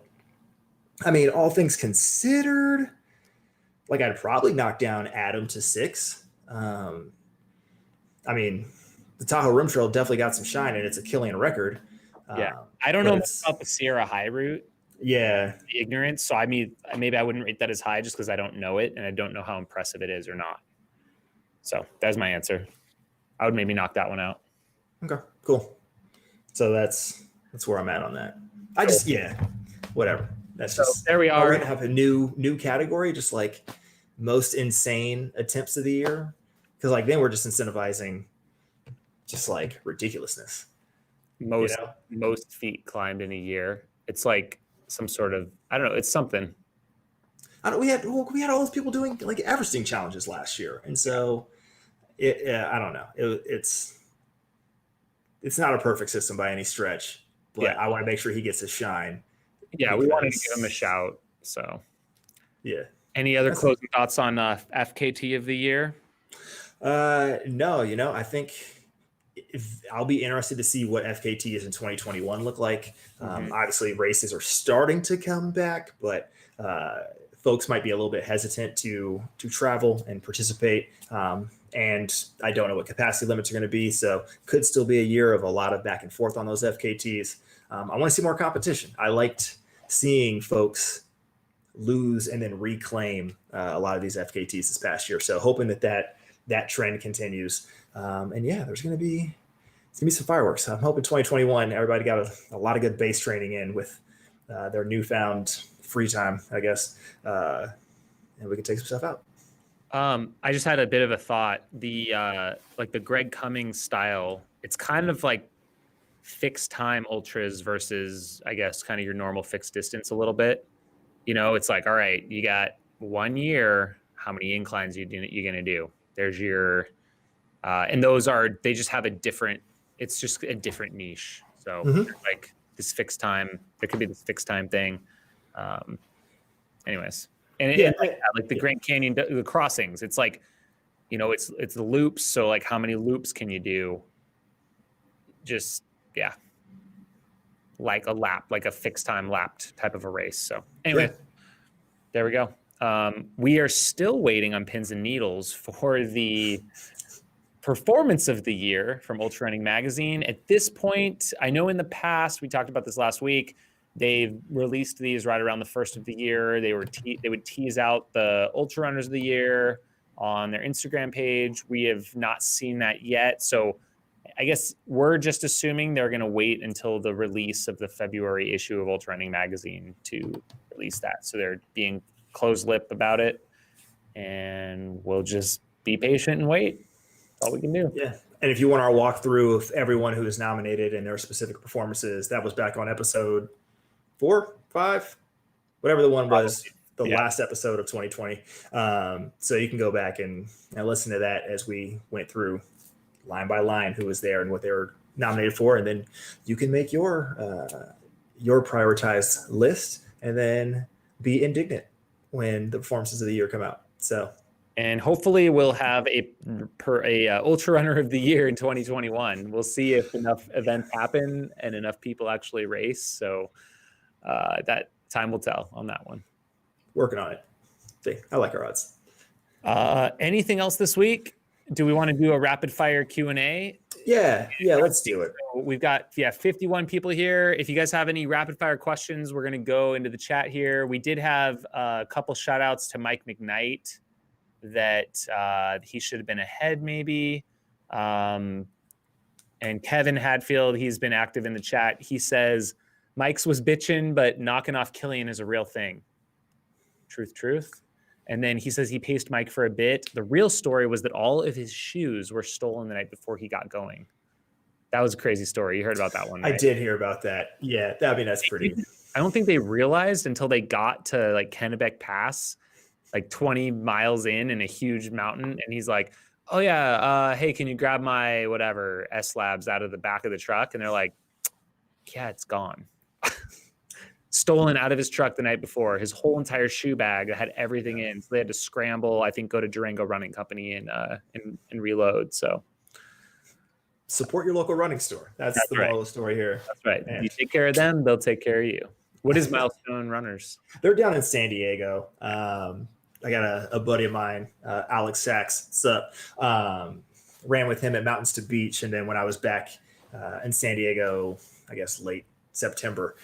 I mean, all things considered, like I'd probably knock down Adam to 6. I mean, the Tahoe Rim Trail definitely got some shine, and it's a Killian record. Yeah, I don't know much about the Sierra High Route. Yeah, the ignorance. So I mean, maybe I wouldn't rate that as high just because I don't know it and I don't know how impressive it is or not. So that's my answer. I would maybe knock that one out. Okay, cool. So that's where I'm at on that. Whatever. That's just there we are. We're gonna have a new category, just like most insane attempts of the year, because like then we're just incentivizing just like ridiculousess. Most feet climbed in a year. It's like some sort of, I don't know. It's something. We had all those people doing like Everesting challenges last year, and so I don't know. It's not a perfect system by any stretch, but I want to make sure he gets his shine. Yeah, we wanted to give him a shout. So, yeah. Any other closing thoughts on FKT of the year? No, I think I'll be interested to see what FKT is in 2021 look like. Obviously, races are starting to come back, but folks might be a little bit hesitant to travel and participate. And I don't know what capacity limits are going to be, so could still be a year of a lot of back and forth on those FKTs. I want to see more competition. I liked seeing folks lose and then reclaim a lot of these FKTs this past year. So hoping that trend continues. And yeah, there's going to be some fireworks. I'm hoping 2021, everybody got a lot of good base training in with their newfound free time, I guess. And we can take some stuff out. I just had a bit of a thought. The Greg Cummings style, it's kind of like fixed time ultras versus, I guess, kind of your normal fixed distance a little bit. It's like, all right, you got 1 year. How many inclines you're going to do? There's your, and they just have a different it's just a different niche. So Mhm. like this fixed time, there could be this fixed time thing. Anyways, and Yeah, like that, like the yeah, Grand Canyon, the crossings, it's like, it's the loops. So like, how many loops can you do? Just yeah, like a lap, like a fixed time lapped type of a race. So anyway, yeah. there we go. We are still waiting on pins and needles for the performance of the year from Ultra Running Magazine. At this point, I know in the past, we talked about this last week, they've released these right around the first of the year. They would tease out the Ultra Runners of the year on their Instagram page. We have not seen that yet. So I guess we're just assuming they're going to wait until the release of the February issue of Ultra Running Magazine to release that. So they're being closed lip about it, and we'll just be patient and wait. That's all we can do. Yeah. And if you want our walkthrough of everyone who is nominated and their specific performances, that was back on episode 4, 5, whatever the one was, the last episode of 2020. So you can go back and listen to that as we went through line by line who was there and what they were nominated for. And then you can make your prioritized list and then be indignant when the performances of the year come out. So, and hopefully we'll have a ultra runner of the year in 2021. We'll see if enough events happen and enough people actually race. So that time will tell on that one. Working on it. See, I like our odds. Anything else this week? Do we want to do a rapid fire Q&A? Yeah, let's do it. So we've got 51 people here. If you guys have any rapid fire questions, we're going to go into the chat here. We did have a couple shout outs to Mike McKnight that he should have been ahead maybe. And Kevin Hadfield, he's been active in the chat. He says, Mike's was bitching, but knocking off Killian is a real thing. Truth. And then he says he paced Mike for a bit. The real story was that all of his shoes were stolen the night before he got going. That was a crazy story. You heard about that one, right? I did hear about that. Yeah, that's pretty. I don't think they realized until they got to like Kennebec Pass, like 20 miles in a huge mountain. And he's like, oh yeah, hey, can you grab my whatever S-Labs out of the back of the truck? And they're like, yeah, it's gone. Stolen out of his truck the night before, his whole entire shoe bag that had everything in. So they had to scramble, I think, go to Durango Running Company and reload. So support your local running store. That's the moral of the story here. That's right. If you take care of them, they'll take care of you. What is Milestone Runners? They're down in San Diego. I got a buddy of mine, Alex Sachs. What's up? Ran with him at Mountains to Beach. And then when I was back in San Diego, I guess late September,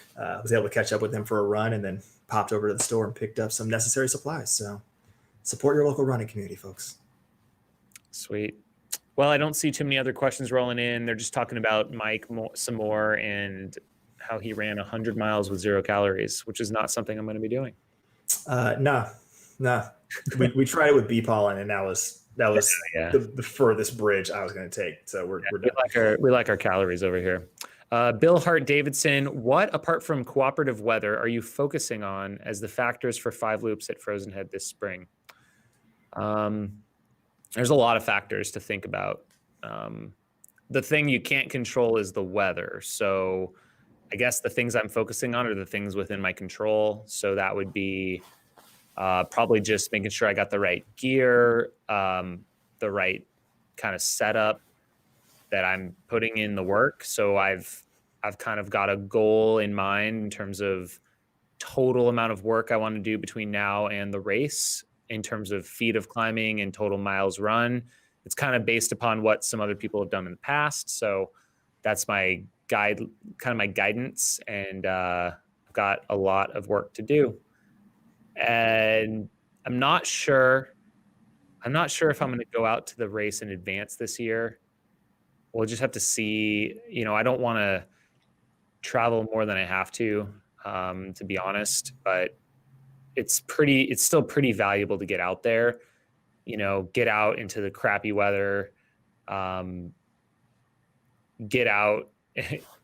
was able to catch up with him for a run and then popped over to the store and picked up some necessary supplies. So support your local running community, folks. Sweet. Well, I don't see too many other questions rolling in. They're just talking about Mike some more and how he ran 100 miles with 0 calories, which is not something I'm going to be doing. No. We tried it with bee pollen, and that was the furthest bridge I was going to take. So we're done. We like our calories over here. Bill Hart Davidson, what apart from cooperative weather are you focusing on as the factors for 5 loops at Frozen Head this spring? There's a lot of factors to think about. The thing you can't control is the weather. So I guess the things I'm focusing on are the things within my control. So that would be probably just making sure I got the right gear, the right kind of setup, that I'm putting in the work. So I've kind of got a goal in mind in terms of total amount of work I want to do between now and the race in terms of feet of climbing and total miles run. It's kind of based upon what some other people have done in the past. So that's my guidance. And I've got a lot of work to do. And I'm not sure if I'm going to go out to the race in advance this year. We'll just have to see. I don't want to travel more than I have to be honest, but it's still pretty valuable to get out there, get out into the crappy weather, get out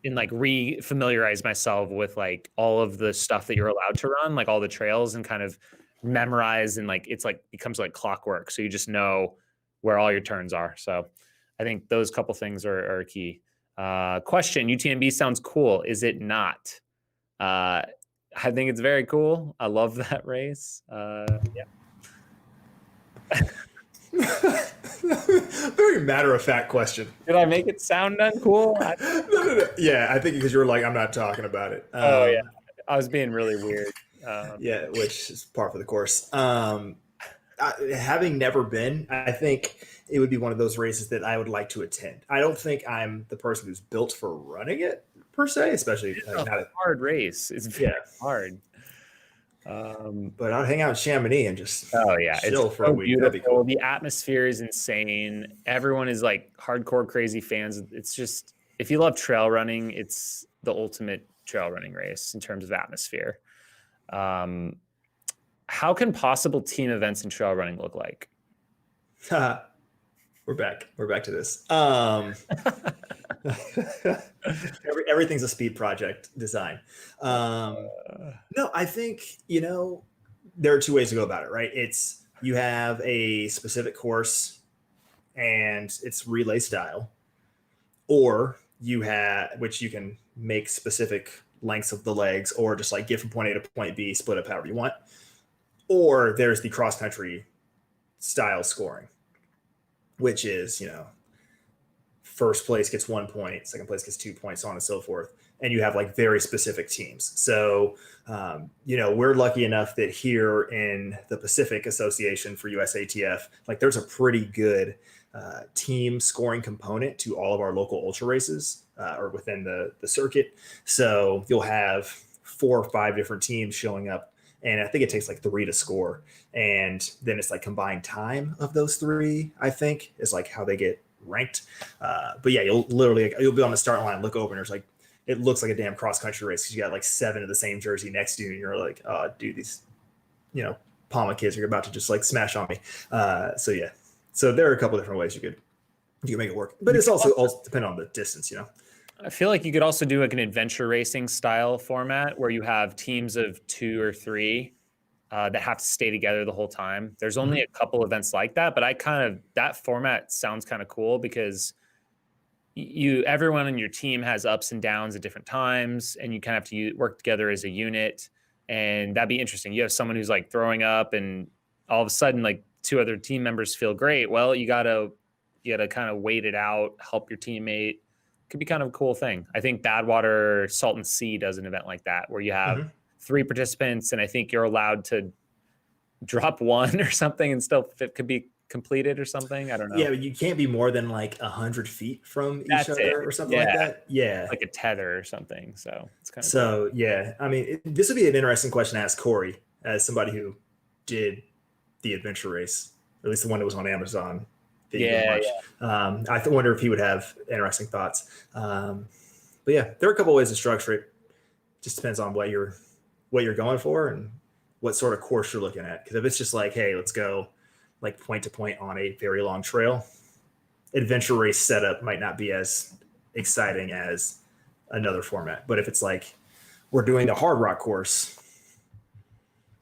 and like re-familiarize myself with like all of the stuff that you're allowed to run, like all the trails, and kind of memorize, and like it's like becomes like clockwork. So you just know where all your turns are. So I think those couple things are key. Question: UTMB sounds cool. Is it not? I think it's very cool. I love that race. Yeah. Very matter-of-fact question. Did I make it sound uncool? No. Yeah, I think because you were like, I'm not talking about it. Oh yeah, I was being really weird. Yeah, which is par for the course. Having never been, I think it would be one of those races that I would like to attend. I don't think I'm the person who's built for running it per se, especially It's like, a hard race. It's very hard. But I'd hang out in Chamonix and just chill it's for a week. beautiful. That'd be cool. The atmosphere is insane. Everyone is like hardcore crazy fans. It's just, if you love trail running, it's the ultimate trail running race in terms of atmosphere. How can possible team events in trail running look like? We're back to this. Everything's a speed project design. No, I think, there are two ways to go about it, right? It's, you have a specific course and it's relay style, or you have, which you can make specific lengths of the legs, or just like get from point A to point B, split up however you want. Or there's the cross country style scoring, which is, first place gets 1 point, second place gets 2 points, so on and so forth. And you have like very specific teams. So, we're lucky enough that here in the Pacific Association for USATF, like there's a pretty good team scoring component to all of our local ultra races or within the circuit. So you'll have 4 or 5 different teams showing up. And I think it takes like 3 to score. And then it's like combined time of those 3, I think, is like how they get ranked. But yeah, you'll be on the start line, look over, and there's like, it looks like a damn cross country race because you got like 7 of the same jersey next to you. And you're like, oh, dude, these, Palma kids are about to just like smash on me. So yeah. So there are a couple different ways you could make it work. But it's also depending on the distance, I feel like you could also do like an adventure racing style format where you have teams of 2 or 3 that have to stay together the whole time. There's only a couple events like that, but that format sounds kind of cool because everyone in your team has ups and downs at different times, and you kind of have to work together as a unit, and that'd be interesting. You have someone who's like throwing up, and all of a sudden, like 2 other team members feel great. Well, you gotta kind of wait it out, help your teammate. Could be kind of a cool thing. I think Badwater Salton Sea does an event like that where you have 3 participants, and I think you're allowed to drop 1 or something and still could be completed or something. I don't know. Yeah, but you can't be more than like 100 feet from each other or something like that. Yeah, like a tether or something. So it's kind of cool. Yeah. I mean, this would be an interesting question to ask Corey, as somebody who did the adventure race, or at least the one that was on Amazon. I wonder if he would have interesting thoughts. But yeah, there are a couple of ways to structure it. Just depends on what you're going for and what sort of course you're looking at. Because if it's just like, hey, let's go like point to point on a very long trail, adventure race setup might not be as exciting as another format. But if it's like we're doing the hard rock course,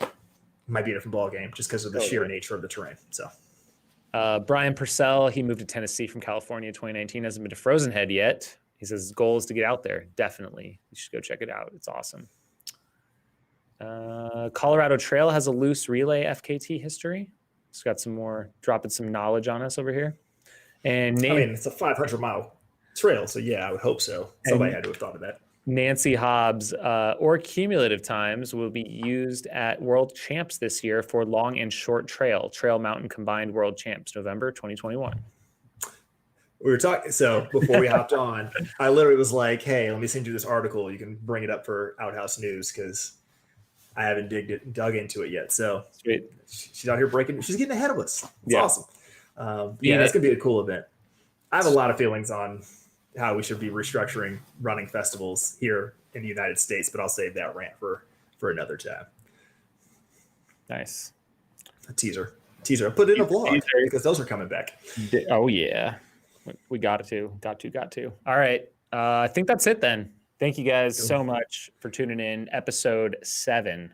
it might be a different ball game just because of the sheer nature of the terrain. So Brian Purcell, he moved to Tennessee from California in 2019, hasn't been to Frozen Head yet. He says his goal is to get out there. Definitely. You should go check it out. It's awesome. Colorado Trail has a loose relay FKT history. It's got dropping some knowledge on us over here. And it's a 500-mile trail, so yeah, I would hope so. Somebody had to have thought of that. Nancy Hobbs or cumulative times will be used at World Champs this year for long and short trail mountain combined World Champs, November 2021. We were talking, so before we hopped on, I literally was like, hey, let me send you this article. You can bring it up for Outhouse News because I haven't dug into it yet. So Sweet. She's out here she's getting ahead of us. It's awesome. That's going to be a cool event. I have a lot of feelings on how we should be restructuring running festivals here in the United States, but I'll save that rant for another time. Nice. A teaser. I put it in a vlog because those are coming back. Oh yeah. We got to. All right. I think that's it then. Thank you guys so much for tuning in. Episode 7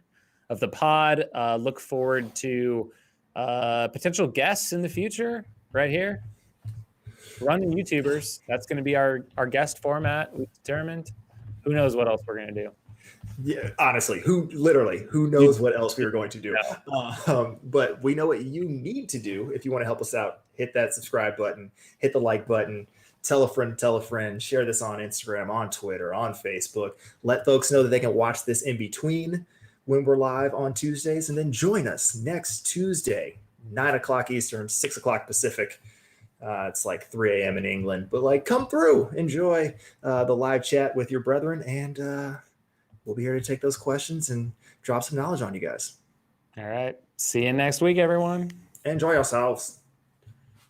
of the pod. Look forward to potential guests in the future right here. run the YouTubers. That's going to be our guest format. We've determined. Who knows what else we're going to do? Yeah, honestly, who knows what else we are going to do? But we know what you need to do if you want to help us out. Hit that subscribe button, hit the like button, tell a friend, share this on Instagram, on Twitter, on Facebook. Let folks know that they can watch this in between when we're live on Tuesdays, and then join us next Tuesday, 9 o'clock Eastern, 6 o'clock Pacific. It's like 3 a.m. in England, but like come through, enjoy the live chat with your brethren, and we'll be here to take those questions and drop some knowledge on you guys. All right. See you next week, everyone. Enjoy yourselves.